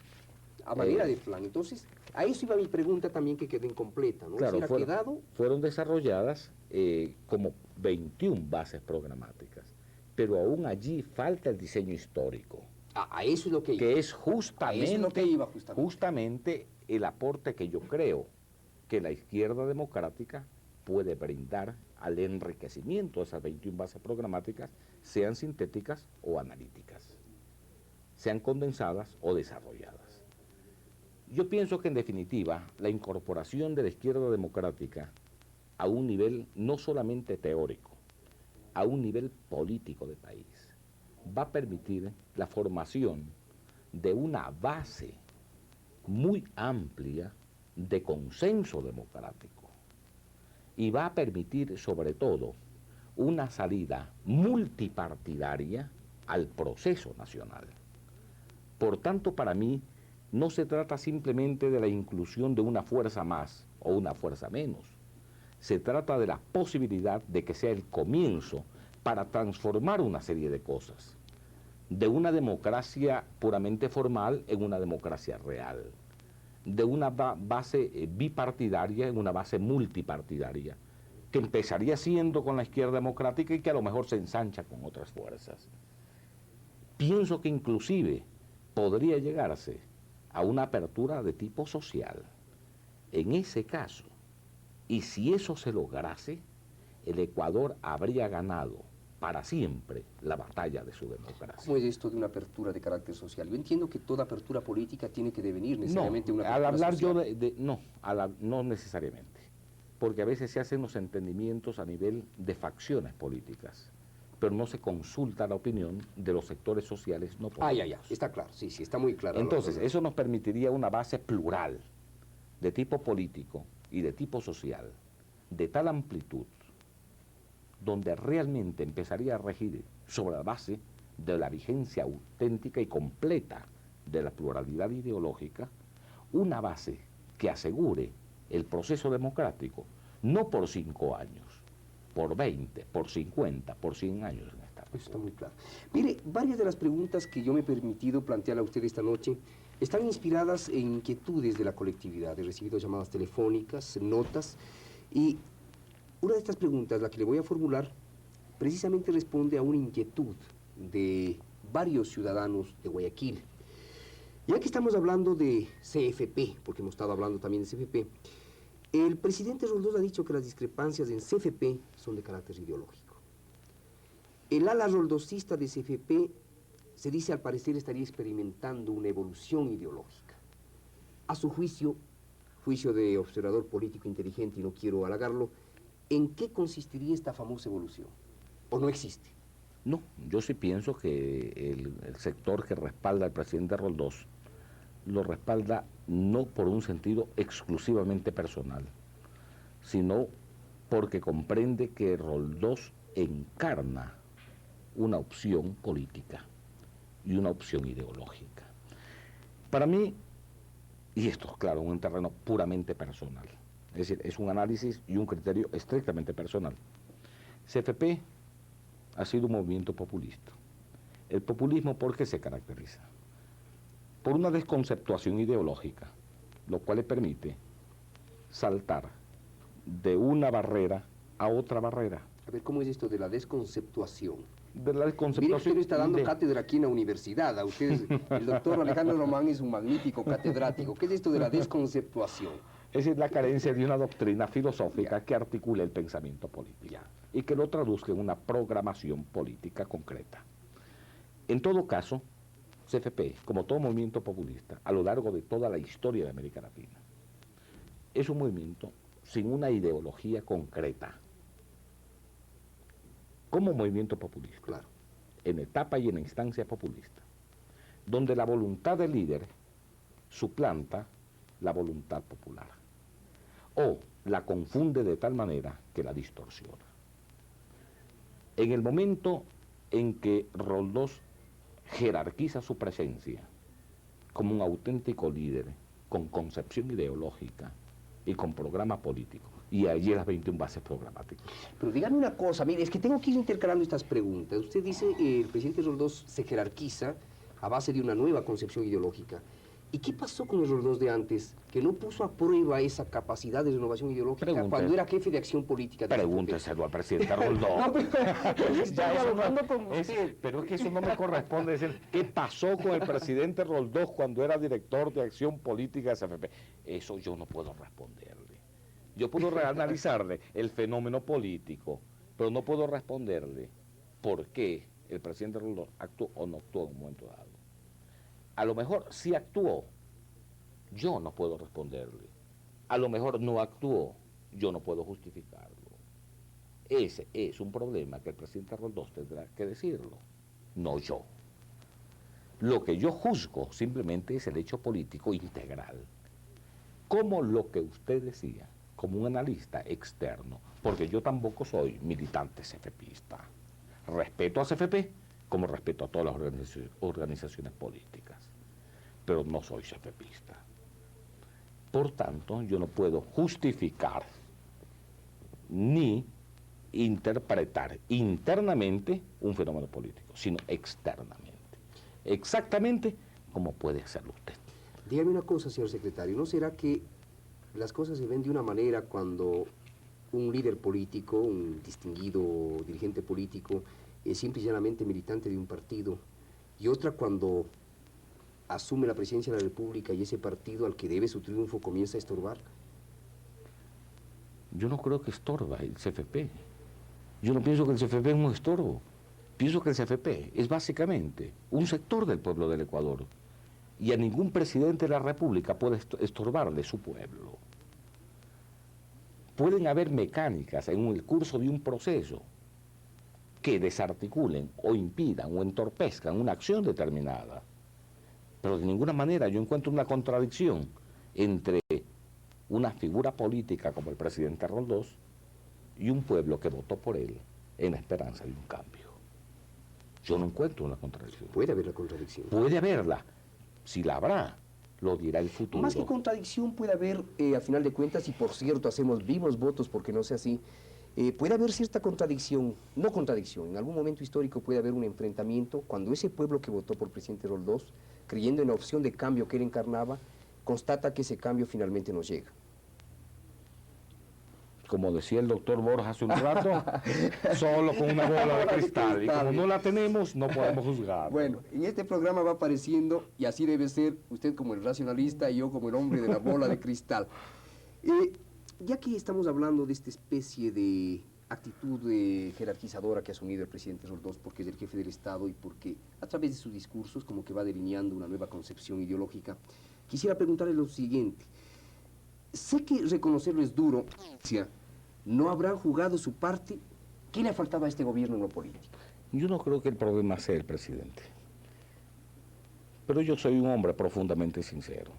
A manera de plan. Entonces, a eso iba mi pregunta también que quedó incompleta, ¿no? Claro, quedado... fueron desarrolladas como 21 bases programáticas, pero aún allí falta el diseño histórico. A eso es lo que iba. Que es justamente, A eso es lo que iba, justamente el aporte que yo creo que la izquierda democrática puede brindar al enriquecimiento de esas 21 bases programáticas, sean sintéticas o analíticas, sean condensadas o desarrolladas. Yo pienso que en definitiva la incorporación de la izquierda democrática a un nivel no solamente teórico, a un nivel político de país, va a permitir la formación de una base muy amplia de consenso democrático y va a permitir sobre todo una salida multipartidaria al proceso nacional. Por tanto, para mí, no se trata simplemente de la inclusión de una fuerza más o una fuerza menos. Se trata de la posibilidad de que sea el comienzo para transformar una serie de cosas, de una democracia puramente formal en una democracia real, de una base bipartidaria en una base multipartidaria, que empezaría siendo con la izquierda democrática y que a lo mejor se ensancha con otras fuerzas. Pienso que inclusive podría llegarse a una apertura de tipo social. En ese caso, y si eso se lograse, el Ecuador habría ganado para siempre la batalla de su democracia. ¿Cómo es esto de una apertura de carácter social? Yo entiendo que toda apertura política tiene que devenir necesariamente una al apertura hablar social. no necesariamente. porque a veces se hacen los entendimientos a nivel de facciones políticas, pero no se consulta la opinión de los sectores sociales no políticos. Ya, está claro, sí, está muy claro. Entonces, eso nos permitiría una base plural, de tipo político y de tipo social, de tal amplitud, donde realmente empezaría a regir sobre la base de la vigencia auténtica y completa de la pluralidad ideológica, una base que asegure el proceso democrático, no por 5 años, por 20, por 50, por 100 años en esta República. Eso está muy claro. Mire, varias de las preguntas que yo me he permitido plantear a usted esta noche están inspiradas en inquietudes de la colectividad. He recibido llamadas telefónicas, notas, y una de estas preguntas, la que le voy a formular, precisamente responde a una inquietud de varios ciudadanos de Guayaquil. Ya que estamos hablando de CFP, porque hemos estado hablando también de CFP, el presidente Roldós ha dicho que las discrepancias en CFP son de carácter ideológico. El ala roldosista de CFP se dice al parecer estaría experimentando una evolución ideológica. A su juicio, juicio de observador político inteligente, y no quiero halagarlo, ¿en qué consistiría esta famosa evolución? ¿O no existe? No, yo sí pienso que el sector que respalda al presidente Roldós lo respalda no por un sentido exclusivamente personal, sino porque comprende que Roldós encarna una opción política y una opción ideológica. Para mí, y esto es claro, un terreno puramente personal, es decir, es un análisis y un criterio estrictamente personal. CFP ha sido un movimiento populista. ¿El populismo por qué se caracteriza? Por una desconceptuación ideológica, lo cual le permite saltar de una barrera a otra barrera. A ver, ¿cómo es esto de la desconceptuación? De la Mire, desconceptuación. usted está dando cátedra aquí en la universidad. A ustedes, el doctor Alejandro Román es un magnífico catedrático. ¿Qué es esto de la desconceptuación? Es decir, la carencia de una doctrina filosófica que articule el pensamiento político y que lo traduzca en una programación política concreta. En todo caso, CFP, como todo movimiento populista, a lo largo de toda la historia de América Latina, es un movimiento sin una ideología concreta. Como movimiento populista, Claro. en etapa y en instancia populista, donde la voluntad del líder suplanta la voluntad popular, o la confunde de tal manera que la distorsiona. En el momento en que Roldós jerarquiza su presencia como un auténtico líder con concepción ideológica y con programa político, y allí las 21 bases programáticas. Pero dígame una cosa, mire, es que tengo que ir intercalando estas preguntas. Usted dice el presidente Roldós se jerarquiza a base de una nueva concepción ideológica. ¿Y qué pasó con el Roldós de antes, que no puso a prueba esa capacidad de renovación ideológica cuando era jefe de acción política? Pregúnteselo al presidente Roldós. No, pero estoy dialogando con usted. Pero es que eso no me corresponde decir qué pasó con el presidente Roldós cuando era director de acción política de CFP. Eso yo no puedo responderle. Yo puedo reanalizarle el fenómeno político, pero no puedo responderle por qué el presidente Roldós actuó o no actuó en un momento dado. A lo mejor sí actuó, yo no puedo responderle. A lo mejor no actuó, yo no puedo justificarlo. Ese es un problema que el presidente Roldós tendrá que decirlo, no yo. Lo que yo juzgo simplemente es el hecho político integral. Como lo que usted decía, como un analista externo, porque yo tampoco soy militante CFPista. Respeto a CFP como respeto a todas las organizaciones políticas, pero no soy CFPista. Por tanto, yo no puedo justificar ni interpretar internamente un fenómeno político, sino externamente. Exactamente como puede hacerlo usted. Dígame una cosa, señor secretario, ¿no será que las cosas se ven de una manera cuando un líder político, un distinguido dirigente político, es simple y llanamente militante de un partido, y otra cuando asume la presidencia de la República y ese partido al que debe su triunfo comienza a estorbar? Yo no creo que estorba el CFP. Yo no pienso que el CFP es un estorbo. Pienso que el CFP es básicamente un sector del pueblo del Ecuador, y a ningún presidente de la República puede estorbarle su pueblo. pueden haber mecánicas en el curso de un proceso que desarticulen o impidan o entorpezcan una acción determinada. Pero de ninguna manera yo encuentro una contradicción entre una figura política como el presidente Roldós y un pueblo que votó por él en la esperanza de un cambio. Yo no encuentro una contradicción. Puede haber la contradicción. Puede haberla. Si la habrá, lo dirá el futuro. Más que contradicción puede haber, a final de cuentas, y por cierto hacemos vivos votos porque no sea así, puede haber cierta contradicción, no contradicción, en algún momento histórico puede haber un enfrentamiento cuando ese pueblo que votó por presidente Roldós, creyendo en la opción de cambio que él encarnaba, constata que ese cambio finalmente no llega. Como decía el doctor Borja hace un rato, solo con una bola de cristal. Y como no la tenemos, no podemos juzgar. Bueno, en este programa va apareciendo, y así debe ser, usted como el racionalista y yo como el hombre de la bola de cristal. Ya que estamos hablando de esta especie de actitud jerarquizadora que ha asumido el presidente Roldós porque es el jefe del Estado y porque a través de sus discursos como que va delineando una nueva concepción ideológica, quisiera preguntarle lo siguiente. Sé que reconocerlo es duro, ¿no habrán jugado su parte? ¿Qué le ha faltado a este gobierno en lo político? Yo no creo que el problema sea el presidente. Pero yo soy un hombre profundamente sincero.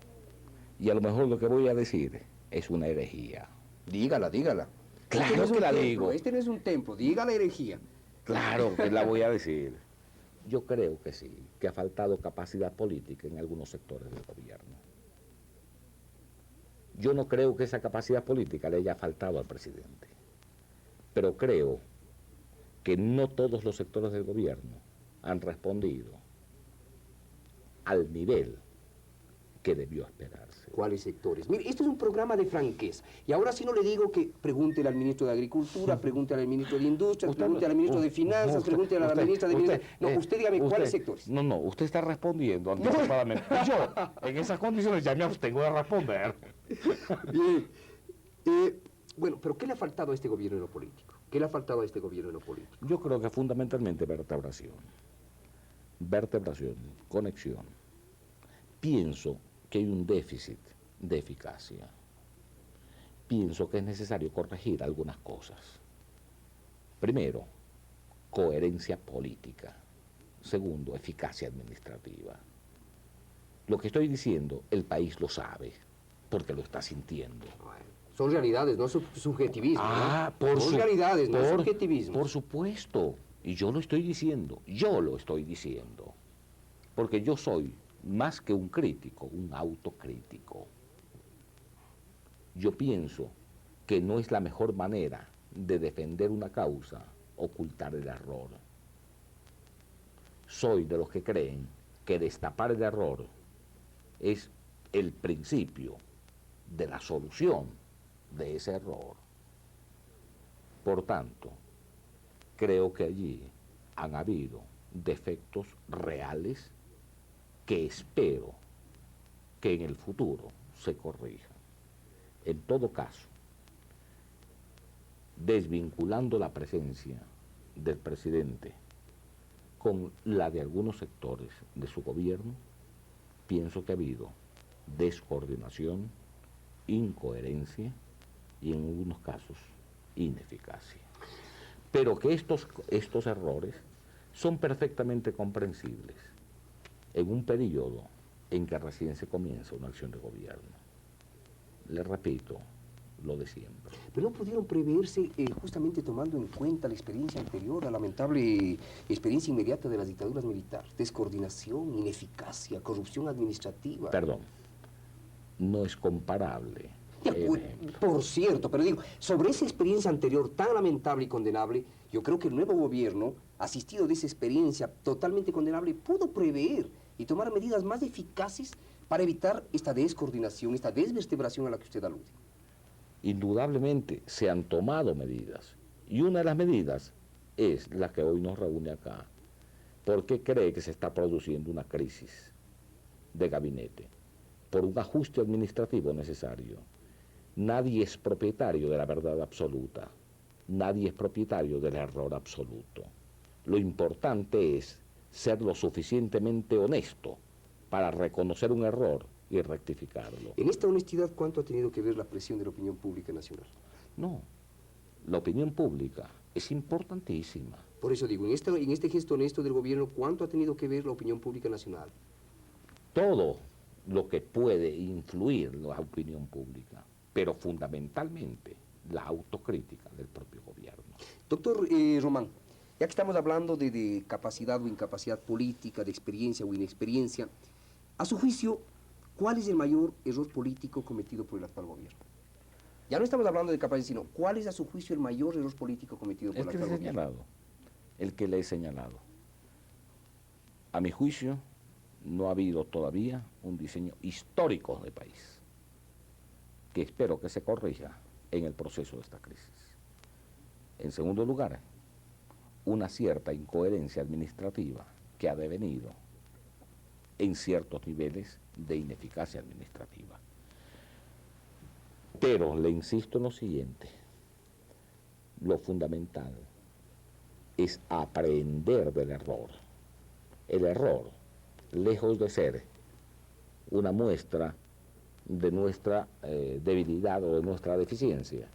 Y a lo mejor lo que voy a decir es una herejía. Dígala, dígala. Claro que la digo. Este no es un templo, diga la herejía. Claro que la voy a decir. Yo creo que sí, que ha faltado capacidad política en algunos sectores del gobierno. Yo no creo que esa capacidad política le haya faltado al presidente, pero creo que no todos los sectores del gobierno han respondido al nivel que debió esperarse. ¿Cuáles sectores? Mire, esto es un programa de franqueza. Y ahora sí no le digo que pregúntele al ministro de Agricultura, pregúntele al ministro de Industria, pregúntele al ministro de Finanzas, pregúntele a la ministra de Bienestar. No, usted dígame cuáles sectores. No, usted está respondiendo anticipadamente. Yo, en esas condiciones, ya me abstengo de responder. Bien. Bueno, pero ¿qué le ha faltado a este gobierno en lo político? ¿Qué le ha faltado a este gobierno en lo político? Yo creo que fundamentalmente vertebración. Vertebración, conexión. Pienso que hay un déficit de eficacia. Pienso que es necesario corregir algunas cosas. Primero, coherencia política. Segundo, eficacia administrativa. Lo que estoy diciendo, el país lo sabe, porque lo está sintiendo. Son realidades, no subjetivismo. Son realidades, no subjetivismo. Por supuesto, y yo lo estoy diciendo, porque yo soy más que un crítico, un autocrítico. Yo pienso que no es la mejor manera de defender una causa ocultar el error. Soy de los que creen que destapar el error es el principio de la solución de ese error. Por tanto, creo que allí han habido defectos reales que espero que en el futuro se corrijan. En todo caso, desvinculando la presencia del presidente con la de algunos sectores de su gobierno, pienso que ha habido descoordinación, incoherencia y en algunos casos ineficacia. Pero que estos errores son perfectamente comprensibles en un periodo en que recién se comienza una acción de gobierno. Le repito lo de siempre. Pero no pudieron preverse, justamente tomando en cuenta la experiencia anterior, la lamentable experiencia inmediata de las dictaduras militares. Descoordinación, ineficacia, corrupción administrativa. Perdón, no es comparable. Por cierto, pero digo, sobre esa experiencia anterior tan lamentable y condenable, yo creo que el nuevo gobierno, asistido de esa experiencia totalmente condenable, pudo prever y tomar medidas más eficaces para evitar esta descoordinación, esta desvertebración a la que usted alude. Indudablemente se han tomado medidas, y una de las medidas es la que hoy nos reúne acá, porque cree que se está produciendo una crisis de gabinete por un ajuste administrativo necesario. Nadie es propietario de la verdad absoluta, nadie es propietario del error absoluto. Lo importante es ser lo suficientemente honesto para reconocer un error y rectificarlo. En esta honestidad, ¿cuánto ha tenido que ver la presión de la opinión pública nacional? No, la opinión pública es importantísima. Por eso digo, en este gesto honesto del gobierno, ¿cuánto ha tenido que ver la opinión pública nacional? Todo lo que puede influir la opinión pública, pero fundamentalmente la autocrítica del propio gobierno. Doctor Román, ya que estamos hablando de capacidad o incapacidad política, de experiencia o inexperiencia, a su juicio, ¿cuál es el mayor error político cometido por el actual gobierno? Ya no estamos hablando de capacidad, sino ¿cuál es a su juicio el mayor error político cometido por el actual gobierno? El que le he señalado. A mi juicio, no ha habido todavía un diseño histórico de país, que espero que se corrija en el proceso de esta crisis. En segundo lugar, una cierta incoherencia administrativa que ha devenido en ciertos niveles de ineficacia administrativa. Pero le insisto en lo siguiente, lo fundamental es aprender del error. El error, lejos de ser una muestra de nuestra debilidad o de nuestra deficiencia,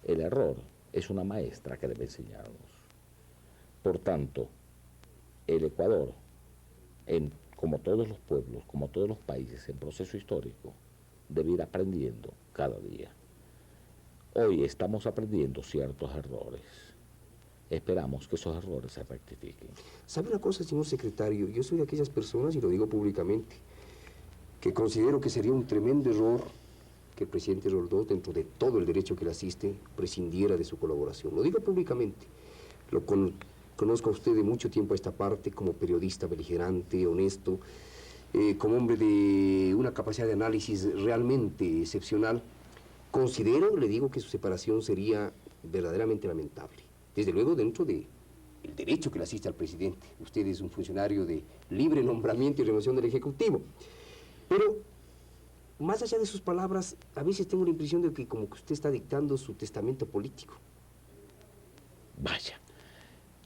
el error es una maestra que debe enseñarnos. Por tanto, el Ecuador, como todos los pueblos, como todos los países en proceso histórico, debe ir aprendiendo cada día. Hoy estamos aprendiendo ciertos errores. Esperamos que esos errores se rectifiquen. ¿Sabe una cosa, señor secretario? Yo soy de aquellas personas, y lo digo públicamente, que considero que sería un tremendo error que el presidente Roldós, dentro de todo el derecho que le asiste, prescindiera de su colaboración. Lo digo públicamente. Conozco a usted de mucho tiempo a esta parte como periodista beligerante, honesto, como hombre de una capacidad de análisis realmente excepcional. Considero, le digo, que su separación sería verdaderamente lamentable. Desde luego, dentro del derecho que le asiste al presidente. Usted es un funcionario de libre nombramiento y renovación del Ejecutivo. Pero, más allá de sus palabras, a veces tengo la impresión de que como que usted está dictando su testamento político. Vaya,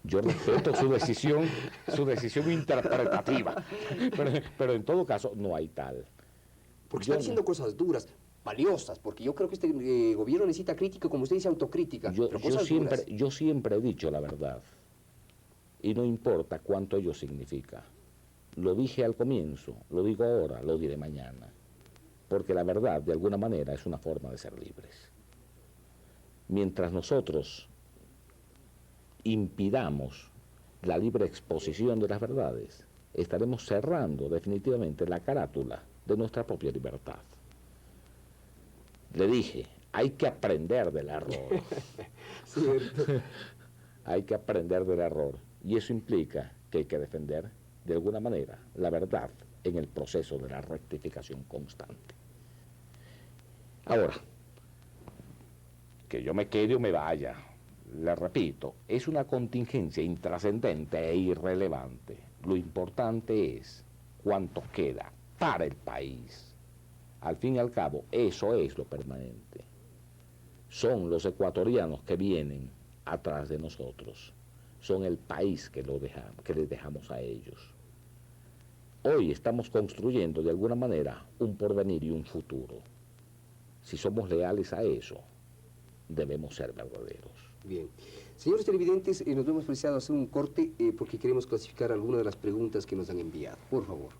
yo respeto su decisión interpretativa, pero en todo caso no hay tal. Porque está diciendo cosas duras, valiosas, porque yo creo que este gobierno necesita crítica, como usted dice, autocrítica. Yo siempre he dicho la verdad, y no importa cuánto ello significa. Lo dije al comienzo, lo digo ahora, lo diré mañana, porque la verdad, de alguna manera, es una forma de ser libres. Mientras nosotros impidamos la libre exposición de las verdades, estaremos cerrando definitivamente la carátula de nuestra propia libertad. Le dije, hay que aprender del error. Cierto. Hay que aprender del error, y eso implica que hay que defender de alguna manera la verdad en el proceso de la rectificación constante. Ahora, que yo me quede o me vaya, le repito, es una contingencia intrascendente e irrelevante. Lo importante es cuánto queda para el país. Al fin y al cabo, eso es lo permanente. Son los ecuatorianos que vienen atrás de nosotros. Son el país que les dejamos a ellos. Hoy estamos construyendo de alguna manera un porvenir y un futuro. Si somos leales a eso, debemos ser verdaderos. Bien. Señores televidentes, nos hemos preciado hacer un corte porque queremos clasificar algunas de las preguntas que nos han enviado. Por favor.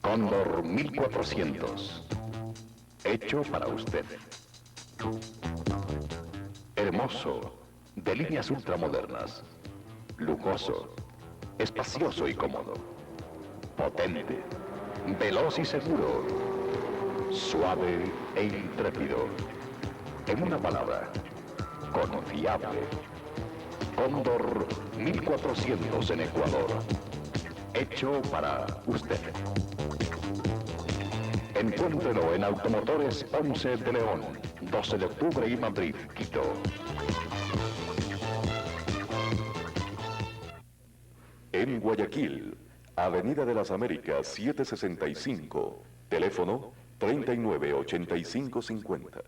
Cóndor 1400. Hecho para usted. Hermoso, de líneas ultramodernas. Lujoso, espacioso y cómodo. Potente, veloz y seguro. Suave e intrépido. En una palabra, confiable. Cóndor 1400 en Ecuador. Hecho para usted. Encuéntrelo en Automotores 11 de León, 12 de octubre y Madrid, Quito. En Guayaquil, Avenida de las Américas 765, teléfono 398550.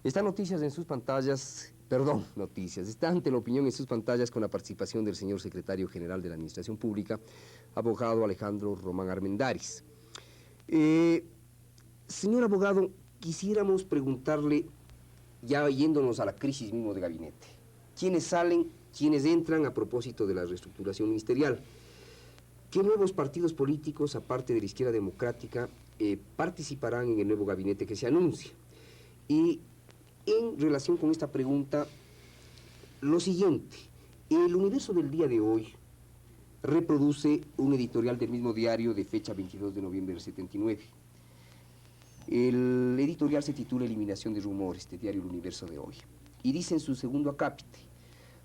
Están noticias en sus pantallas perdón, noticias. Está ante la opinión en sus pantallas con la participación del señor secretario general de la Administración Pública, abogado Alejandro Román Armendáriz. Señor abogado, quisiéramos preguntarle, ya yéndonos a la crisis mismo de gabinete, ¿quiénes salen, quiénes entran a propósito de la reestructuración ministerial? ¿Qué nuevos partidos políticos, aparte de la izquierda democrática, participarán en el nuevo gabinete que se anuncia? Y en relación con esta pregunta, lo siguiente: el Universo del día de hoy reproduce un editorial del mismo diario de fecha 22 de noviembre del 79. El editorial se titula Eliminación de rumores, de diario El Universo de hoy, y dice en su segundo acápite: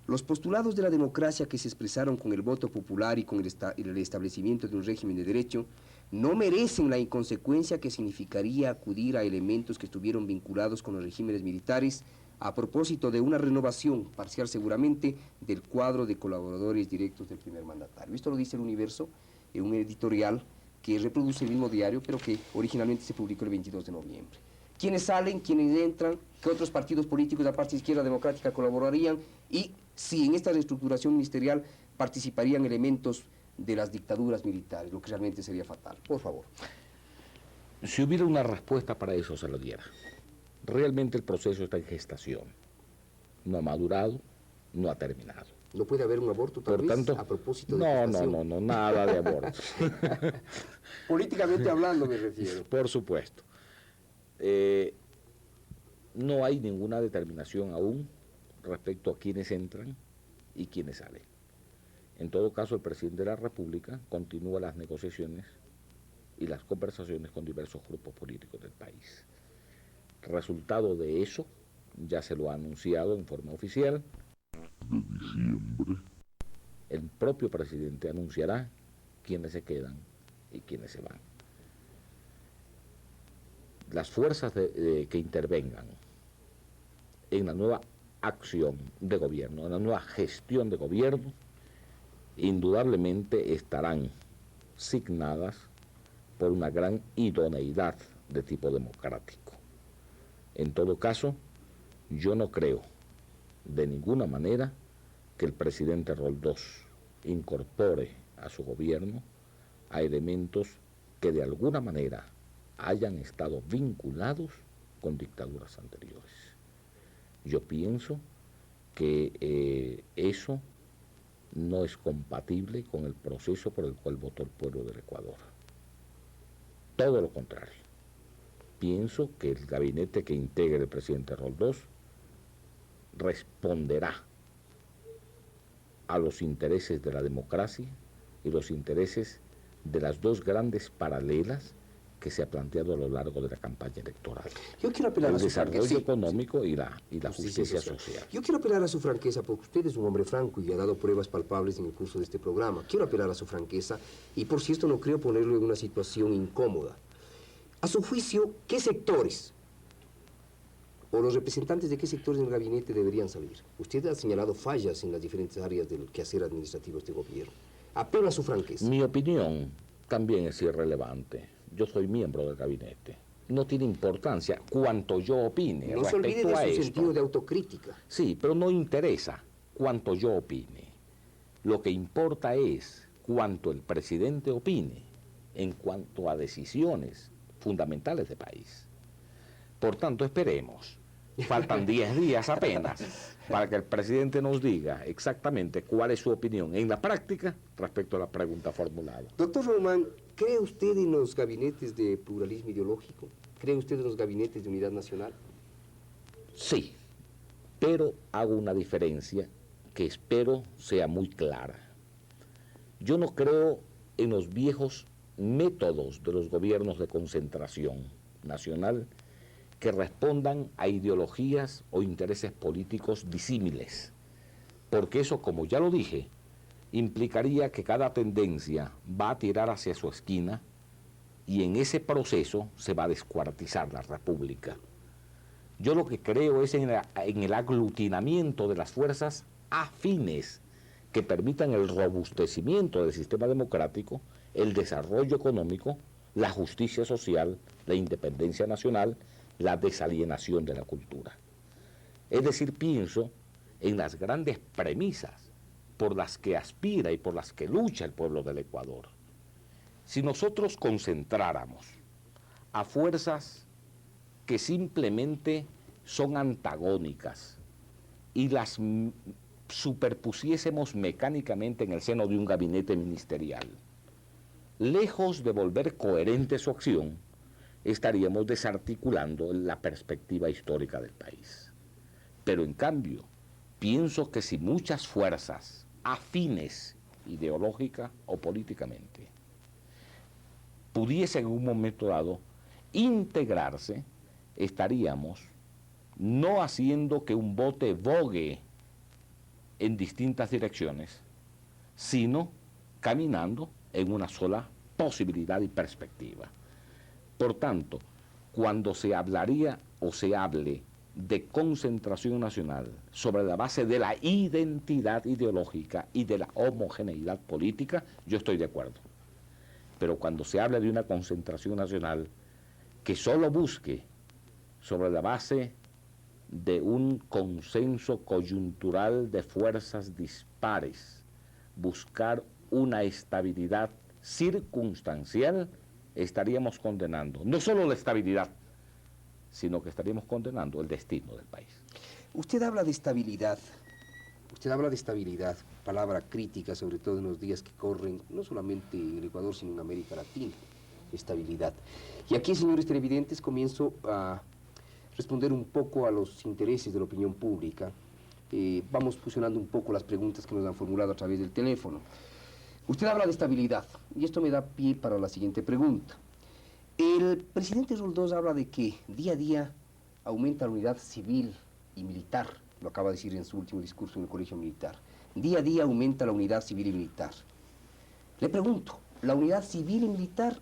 los postulados de la democracia que se expresaron con el voto popular y con el establecimiento de un régimen de derecho no merecen la inconsecuencia que significaría acudir a elementos que estuvieron vinculados con los regímenes militares a propósito de una renovación, parcial seguramente, del cuadro de colaboradores directos del primer mandatario. Esto lo dice El Universo en un editorial que reproduce el mismo diario, pero que originalmente se publicó el 22 de noviembre. ¿Quiénes salen, quiénes entran, qué otros partidos políticos de la parte izquierda democrática colaborarían y si en esta reestructuración ministerial participarían elementos de las dictaduras militares, lo que realmente sería fatal? Por favor. Si hubiera una respuesta para eso, se lo diera. Realmente el proceso está en gestación. No ha madurado, no ha terminado. ¿No puede haber un aborto tal vez, tanto, a propósito de no, nada de aborto. Políticamente hablando me refiero. Por supuesto. No hay ninguna determinación aún respecto a quiénes entran y quiénes salen. En todo caso, el presidente de la República continúa las negociaciones y las conversaciones con diversos grupos políticos del país. Resultado de eso ya se lo ha anunciado en forma oficial. De diciembre, el propio presidente anunciará quiénes se quedan y quiénes se van. Las fuerzas que intervengan en la nueva acción de gobierno, en la nueva gestión de gobierno, indudablemente estarán signadas por una gran idoneidad de tipo democrático. En todo caso, yo no creo de ninguna manera que el presidente Roldós incorpore a su gobierno a elementos que de alguna manera hayan estado vinculados con dictaduras anteriores. Yo pienso que eso no es compatible con el proceso por el cual votó el pueblo del Ecuador. Todo lo contrario. Pienso que el gabinete que integre el presidente Roldós responderá a los intereses de la democracia y los intereses de las dos grandes paralelas que se ha planteado a lo largo de la campaña electoral. Yo quiero apelar el a su desarrollo franqueza, económico y la justicia social. Yo quiero apelar a su franqueza porque usted es un hombre franco y ha dado pruebas palpables en el curso de este programa. Quiero apelar a su franqueza y por cierto no creo ponerlo en una situación incómoda. A su juicio, ¿qué sectores o los representantes de qué sectores del gabinete deberían salir? Usted ha señalado fallas en las diferentes áreas del quehacer administrativo de este gobierno. Apelo a su franqueza. Mi opinión también es irrelevante. Yo soy miembro del gabinete. No tiene importancia cuánto yo opine No se olvide respecto a de su esto. sentido de autocrítica. Sí, pero no interesa cuánto yo opine. Lo que importa es cuánto el presidente opine en cuanto a decisiones fundamentales del país. Por tanto, esperemos. Faltan 10 días apenas para que el presidente nos diga exactamente cuál es su opinión en la práctica respecto a la pregunta formulada. Doctor Román, ¿cree usted en los gabinetes de pluralismo ideológico? ¿Cree usted en los gabinetes de unidad nacional? Sí, pero hago una diferencia que espero sea muy clara. Yo no creo en los viejos métodos de los gobiernos de concentración nacional que respondan a ideologías o intereses políticos disímiles, porque eso, como ya lo dije, implicaría que cada tendencia va a tirar hacia su esquina y en ese proceso se va a descuartizar la República. Yo lo que creo es en el aglutinamiento de las fuerzas afines que permitan el robustecimiento del sistema democrático, el desarrollo económico, la justicia social, la independencia nacional, la desalienación de la cultura. Es decir, pienso en las grandes premisas por las que aspira y por las que lucha el pueblo del Ecuador. Si nosotros concentráramos a fuerzas que simplemente son antagónicas y las superpusiésemos mecánicamente en el seno de un gabinete ministerial, lejos de volver coherente su acción, estaríamos desarticulando la perspectiva histórica del país. Pero en cambio, pienso que si muchas fuerzas afines ideológica o políticamente pudiesen en un momento dado integrarse, estaríamos no haciendo que un bote vogue en distintas direcciones, sino caminando en una sola posibilidad y perspectiva. Por tanto, cuando se hablaría o se hable de concentración nacional sobre la base de la identidad ideológica y de la homogeneidad política, yo estoy de acuerdo. Pero cuando se habla de una concentración nacional que solo busque sobre la base de un consenso coyuntural de fuerzas dispares, buscar una estabilidad circunstancial, estaríamos condenando no solo la estabilidad, sino que estaríamos condenando el destino del país. Usted habla de estabilidad, palabra crítica, sobre todo en los días que corren, no solamente en el Ecuador, sino en América Latina, estabilidad. Y aquí, señores televidentes, comienzo a responder un poco a los intereses de la opinión pública. Vamos fusionando un poco las preguntas que nos han formulado a través del teléfono. Usted habla de estabilidad, y esto me da pie para la siguiente pregunta. El presidente Roldós habla de que día a día aumenta la unidad civil y militar, lo acaba de decir en su último discurso en el Colegio Militar. Día a día aumenta la unidad civil y militar. Le pregunto, ¿la unidad civil y militar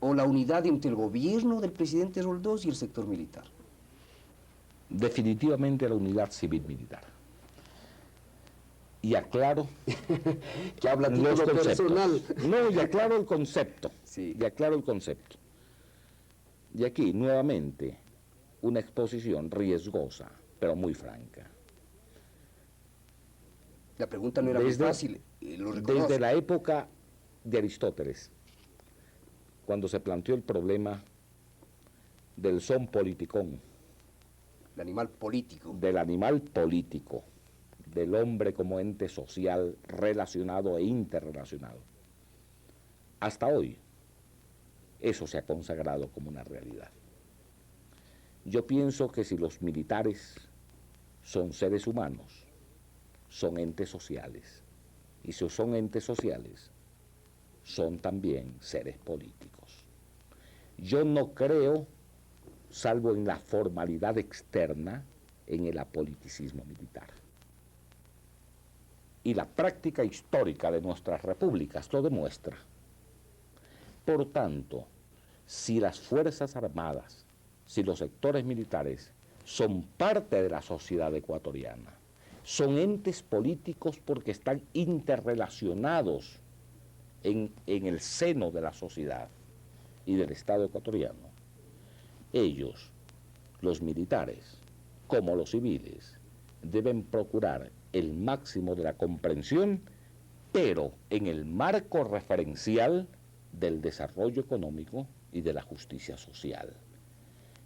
o la unidad entre el gobierno del presidente Roldós y el sector militar? Definitivamente la unidad civil-militar. Y aclaro que habla de lo personal. No, y aclaro el concepto. Sí. Y aclaro el concepto. Y aquí, nuevamente, una exposición riesgosa, pero muy franca. La pregunta no era muy fácil, lo reconoce. Desde la época de Aristóteles, cuando se planteó el problema del son politicón, el animal político. Del animal político, del hombre como ente social relacionado e interrelacionado. Hasta hoy, eso se ha consagrado como una realidad. Yo pienso que si los militares son seres humanos, son entes sociales, y si son entes sociales, son también seres políticos. Yo no creo, salvo en la formalidad externa, en el apoliticismo militar. Y la práctica histórica de nuestras repúblicas lo demuestra. Por tanto, si las Fuerzas Armadas, si los sectores militares son parte de la sociedad ecuatoriana, son entes políticos porque están interrelacionados en el seno de la sociedad y del Estado ecuatoriano, ellos, los militares, como los civiles, deben procurar el máximo de la comprensión, pero en el marco referencial del desarrollo económico y de la justicia social.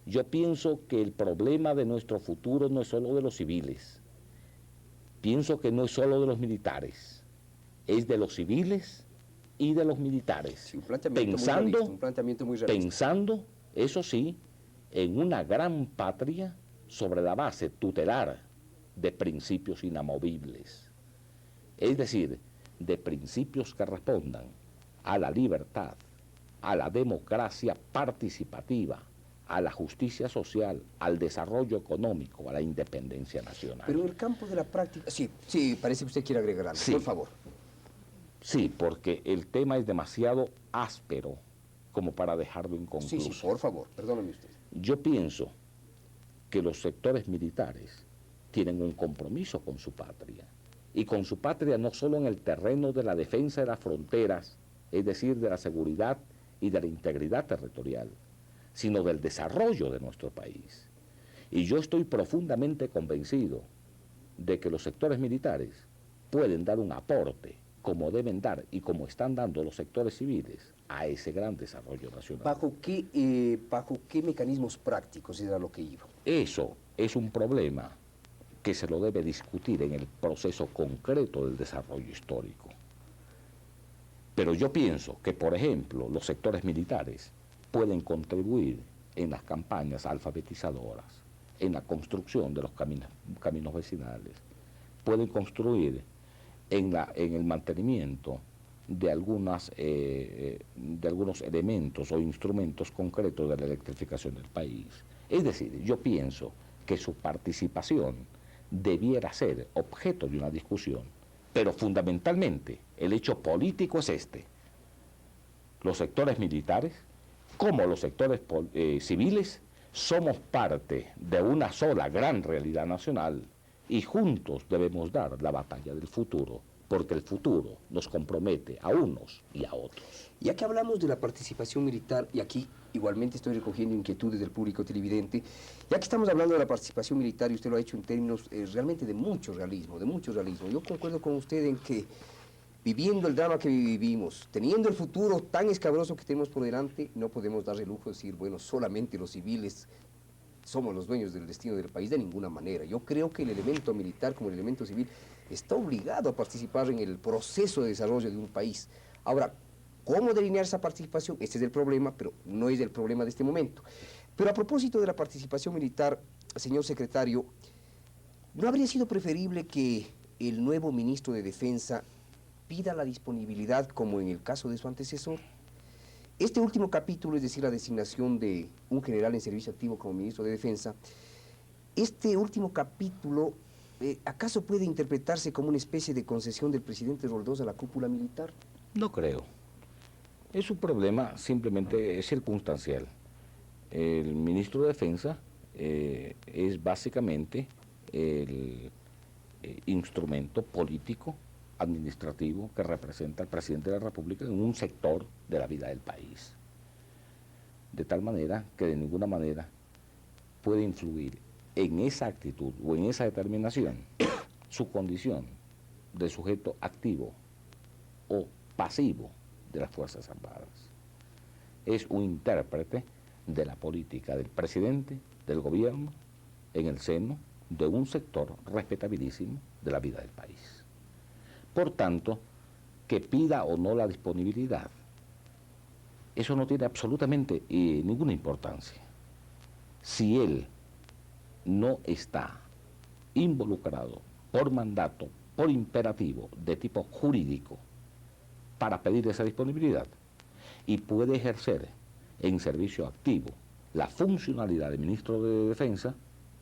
Yo pienso que el problema de nuestro futuro no es solo de los civiles, pienso que no es solo de los militares, es de los civiles y de los militares. Sí, un planteamiento muy realista. Pensando, eso sí, en una gran patria sobre la base tutelar de principios inamovibles, es decir, de principios que respondan a la libertad, a la democracia participativa, a la justicia social, al desarrollo económico, a la independencia nacional. Pero en el campo de la práctica... Sí, parece que usted quiere agregar algo, sí. Por favor. Sí, porque el tema es demasiado áspero como para dejarlo inconcluso. Sí, por favor, perdóneme usted. Yo pienso que los sectores militares tienen un compromiso con su patria, y con su patria no solo en el terreno de la defensa de las fronteras, es decir, de la seguridad y de la integridad territorial, sino del desarrollo de nuestro país. Y yo estoy profundamente convencido de que los sectores militares pueden dar un aporte, como deben dar y como están dando los sectores civiles, a ese gran desarrollo nacional. ¿Bajo qué mecanismos prácticos era lo que iba? Eso es un problema que se lo debe discutir en el proceso concreto del desarrollo histórico. Pero yo pienso que, por ejemplo, los sectores militares pueden contribuir en las campañas alfabetizadoras, en la construcción de los caminos vecinales, pueden construir en el mantenimiento de algunos elementos o instrumentos concretos de la electrificación del país. Es decir, yo pienso que su participación debiera ser objeto de una discusión, pero fundamentalmente el hecho político es este. Los sectores militares, como los sectores civiles, somos parte de una sola gran realidad nacional y juntos debemos dar la batalla del futuro, porque el futuro nos compromete a unos y a otros. Ya que hablamos de la participación militar, y aquí igualmente estoy recogiendo inquietudes del público televidente, ya que estamos hablando de la participación militar, y usted lo ha hecho en términos realmente de mucho realismo, yo concuerdo con usted en que viviendo el drama que vivimos, teniendo el futuro tan escabroso que tenemos por delante, no podemos darle el lujo de decir, bueno, solamente los civiles somos los dueños del destino del país, de ninguna manera. Yo creo que el elemento militar como el elemento civil está obligado a participar en el proceso de desarrollo de un país. Ahora, ¿cómo delinear esa participación? Este es el problema, pero no es el problema de este momento. Pero a propósito de la participación militar, señor secretario, ¿no habría sido preferible que el nuevo ministro de Defensa pida la disponibilidad como en el caso de su antecesor? Este último capítulo, es decir, la designación de un general en servicio activo como ministro de Defensa, este último capítulo, ¿acaso puede interpretarse como una especie de concesión del presidente Roldós a la cúpula militar? No creo. Es un problema simplemente circunstancial. El ministro de Defensa es básicamente el instrumento político administrativo que representa al presidente de la República en un sector de la vida del país. De tal manera que de ninguna manera puede influir en esa actitud o en esa determinación su condición de sujeto activo o pasivo de las Fuerzas Armadas. Es un intérprete de la política del presidente, del gobierno, en el seno de un sector respetabilísimo de la vida del país. Por tanto, que pida o no la disponibilidad, eso no tiene absolutamente ninguna importancia. Si él no está involucrado por mandato, por imperativo de tipo jurídico para pedir esa disponibilidad y puede ejercer en servicio activo la funcionalidad de ministro de Defensa,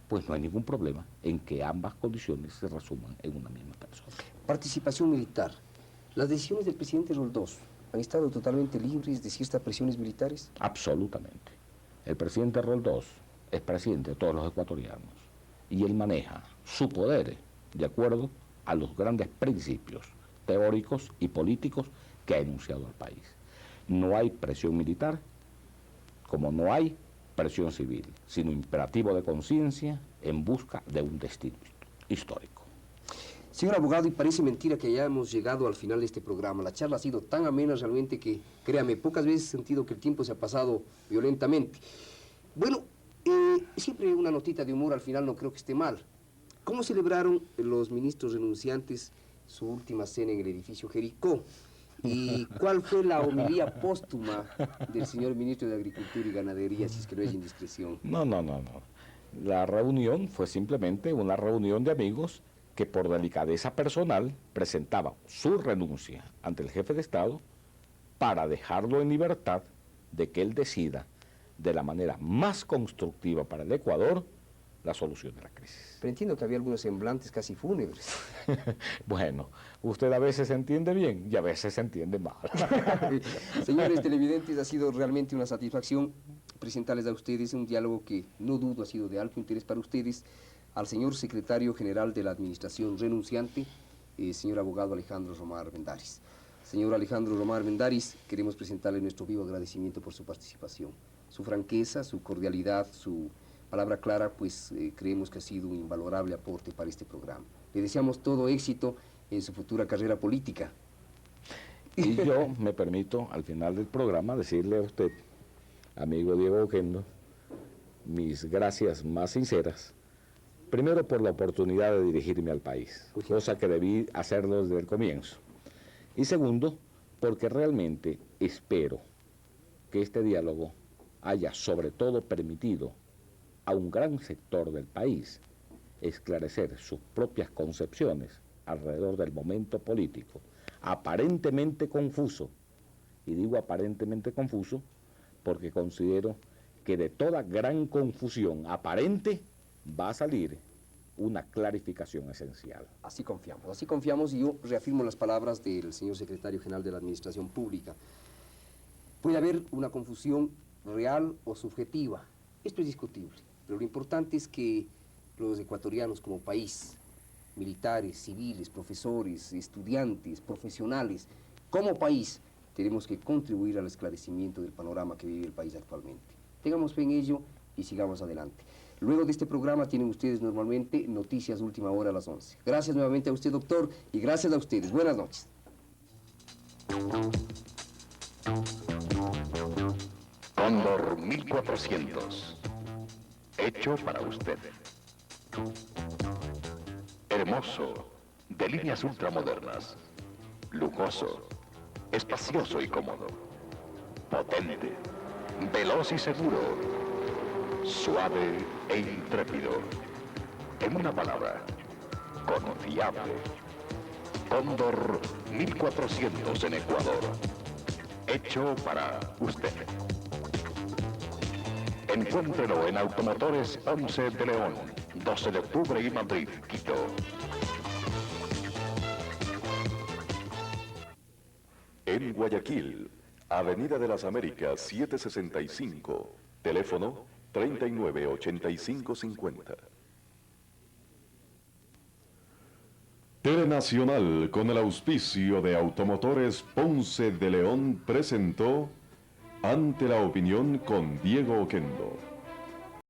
pues no hay ningún problema en que ambas condiciones se resuman en una misma persona. Participación militar. ¿Las decisiones del presidente Roldós han estado totalmente libres de ciertas presiones militares? Absolutamente. El presidente Roldós es presidente de todos los ecuatorianos y él maneja su poder de acuerdo a los grandes principios teóricos y políticos que ha enunciado al país. No hay presión militar, como no hay presión civil, sino imperativo de conciencia en busca de un destino histórico. Señor abogado, y parece mentira que hayamos llegado al final de este programa. La charla ha sido tan amena realmente que, créame, pocas veces he sentido que el tiempo se ha pasado violentamente. Bueno, siempre una notita de humor al final no creo que esté mal. ¿Cómo celebraron los ministros renunciantes su última cena en el edificio Jericó? ¿Y cuál fue la homilía póstuma del señor ministro de Agricultura y Ganadería, si es que no es indiscreción? No. La reunión fue simplemente una reunión de amigos que por delicadeza personal presentaba su renuncia ante el jefe de Estado para dejarlo en libertad de que él decida de la manera más constructiva para el Ecuador la solución de la crisis. Pero entiendo que había algunos semblantes casi fúnebres. Bueno, usted a veces se entiende bien y a veces se entiende mal. Señores televidentes, ha sido realmente una satisfacción presentarles a ustedes un diálogo que no dudo ha sido de alto interés para ustedes, al señor secretario general de la Administración renunciante, señor abogado Alejandro Romar Armendáriz. Señor Alejandro Romar Armendáriz, queremos presentarle nuestro vivo agradecimiento por su participación, su franqueza, su cordialidad, su palabra clara, pues creemos que ha sido un invalorable aporte para este programa. Le deseamos todo éxito en su futura carrera política. Y yo me permito, al final del programa, decirle a usted, amigo Diego Oquendo, mis gracias más sinceras, primero por la oportunidad de dirigirme al país, cosa que debí hacerlo desde el comienzo. Y segundo, porque realmente espero que este diálogo haya sobre todo permitido a un gran sector del país esclarecer sus propias concepciones alrededor del momento político, aparentemente confuso, y digo aparentemente confuso porque considero que de toda gran confusión aparente va a salir una clarificación esencial. Así confiamos y yo reafirmo las palabras del señor secretario general de la Administración Pública. Puede haber una confusión real o subjetiva, esto es discutible, pero lo importante es que los ecuatorianos como país, militares, civiles, profesores, estudiantes, profesionales, como país, tenemos que contribuir al esclarecimiento del panorama que vive el país actualmente. Tengamos fe en ello y sigamos adelante. Luego de este programa tienen ustedes normalmente noticias de última hora a las 11. Gracias nuevamente a usted, doctor, y gracias a ustedes. Buenas noches. Cóndor 1400. Hecho para usted. Hermoso, de líneas ultramodernas. Lujoso, espacioso y cómodo. Potente, veloz y seguro. Suave e intrépido. En una palabra, confiable. Cóndor 1400 en Ecuador. Hecho para usted. Encuéntrelo en Automotores 11 de León, 12 de octubre y Madrid, Quito. En Guayaquil, Avenida de las Américas 765, teléfono 398550. Telenacional, con el auspicio de Automotores Ponce de León, presentó Ante la Opinión con Diego Oquendo.